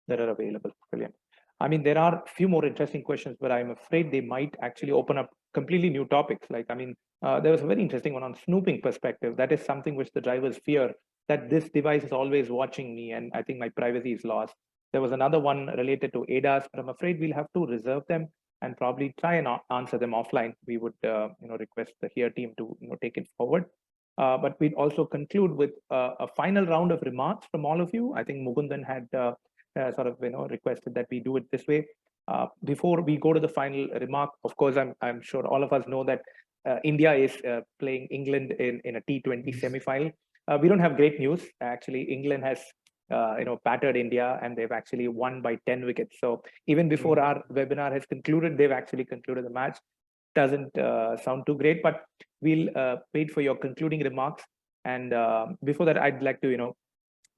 that are available. Brilliant. I mean, there are a few more interesting questions, but I'm afraid they might actually open up completely new topics. Like, I mean, there was a very interesting one on snooping perspective. That is something which the drivers fear, that this device is always watching me, and I think my privacy is lost. There was another one related to ADAS, but I'm afraid we'll have to reserve them and probably try and answer them offline. We would, request the HERE team to, take it forward. But we'd also conclude with a final round of remarks from all of you. I think Mukundan had sort of requested that we do it this way. Before we go to the final remark, of course, I'm sure all of us know that India is playing England in a T20 semi-final. We don't have great news. Actually, England has battered India, and they've actually won by 10 wickets. So even before our webinar has concluded, they've actually concluded the match. Doesn't sound too great, but we'll wait for your concluding remarks. And before that, I'd like to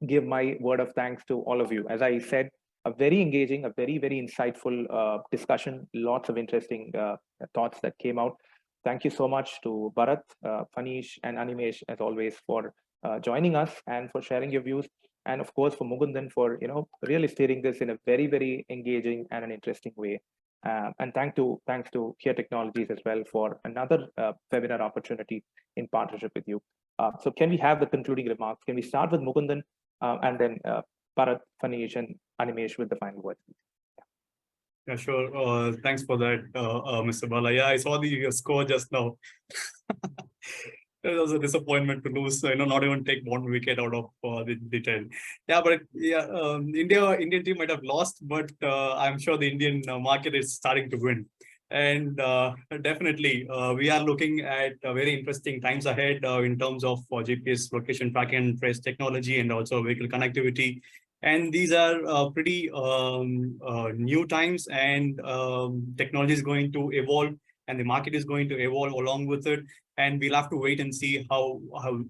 give my word of thanks to all of you. As I said, a very engaging, a very, very insightful discussion, lots of interesting thoughts that came out. Thank you so much to Bharat, Panish, and Animesh, as always, for joining us and for sharing your views. And of course, for Mukundan for really steering this in a very, very engaging and an interesting way. And thanks to HERE Technologies as well for another webinar opportunity in partnership with you. So can we have the concluding remarks? Can we start with Mukundan and then Bharat, Panish, and Animesh with the final words? Yeah, sure. Thanks for that, Mr. Bala. Yeah, I saw the score just now. It was a disappointment to lose, not even take one wicket out of the 10. Yeah, but Indian team might have lost, but I'm sure the Indian market is starting to win. And definitely, we are looking at very interesting times ahead in terms of GPS location tracking and trace technology, and also vehicle connectivity. And these are pretty new times, and technology is going to evolve, and the market is going to evolve along with it. and we'll have to wait and see how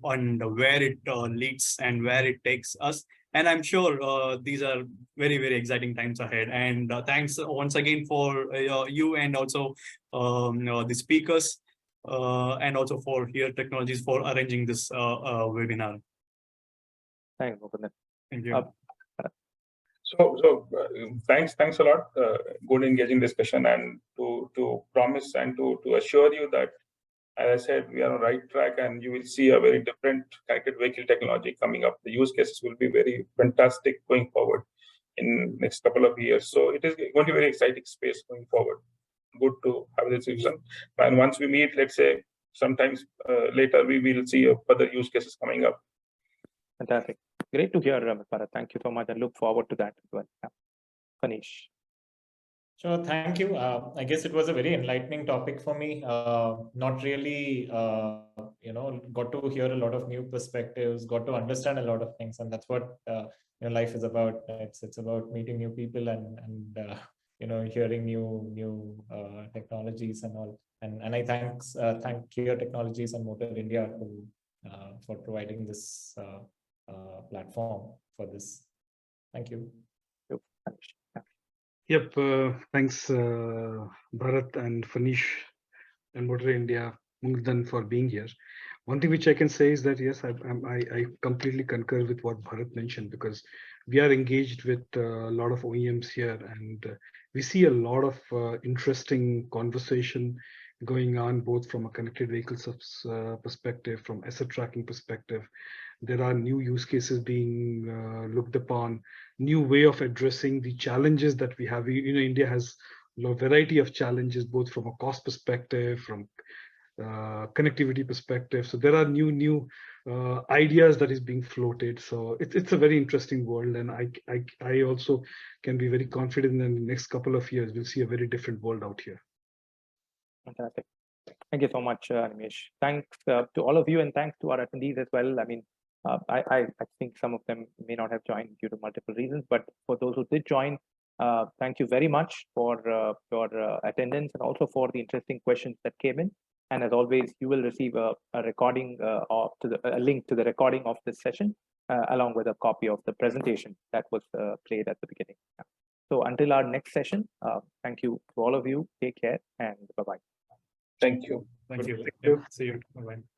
and where it leads and where it takes us. And I'm sure these are very, very exciting times ahead. And thanks once again for you and also the speakers and also for Here Technologies for arranging this webinar. Thanks, Mukundan. Thank you. Thanks a lot. Good engaging discussion, and to promise and to assure you that, as I said, we are on the right track, and you will see a very different connected vehicle technology coming up. The use cases will be very fantastic going forward in next couple of years. So it is going to be a very exciting space going forward. Good to have this discussion. And once we meet, let's say sometimes later, we will see further use cases coming up. Fantastic. Great to hear, Bharat. Thank you so much. I look forward to that as well. Yeah. Fanish. Sure, thank you. I guess it was a very enlightening topic for me. Not really, got to hear a lot of new perspectives, got to understand a lot of things, and that's what life is about. It's about meeting new people and hearing new technologies and all. And I thank Here Technologies and Motorindia for providing this platform for this. Thank you. Yep, thanks Bharat and Fanish and Motorindia, Mukundan for being here. One thing which I can say is that yes, I completely concur with what Bharat mentioned, because we are engaged with a lot of OEMs here, and we see a lot of interesting conversation going on, both from a connected vehicles perspective, from asset tracking perspective. There are new use cases being looked upon, new way of addressing the challenges that we have. India has a variety of challenges, both from a cost perspective, from connectivity perspective. So there are new ideas that is being floated. So it's a very interesting world, and I also can be very confident that in the next couple of years we'll see a very different world out here. Fantastic. Thank you so much, Nimesh. Thanks to all of you, and thanks to our attendees as well. I mean, I think some of them may not have joined due to multiple reasons, but for those who did join, thank you very much for your attendance and also for the interesting questions that came in. And as always, you will receive a recording a link to the recording of this session, along with a copy of the presentation that was played at the beginning. So until our next session, thank you to all of you. Take care and bye-bye. Thank you. Thank you. Thank you. See you. Bye-bye.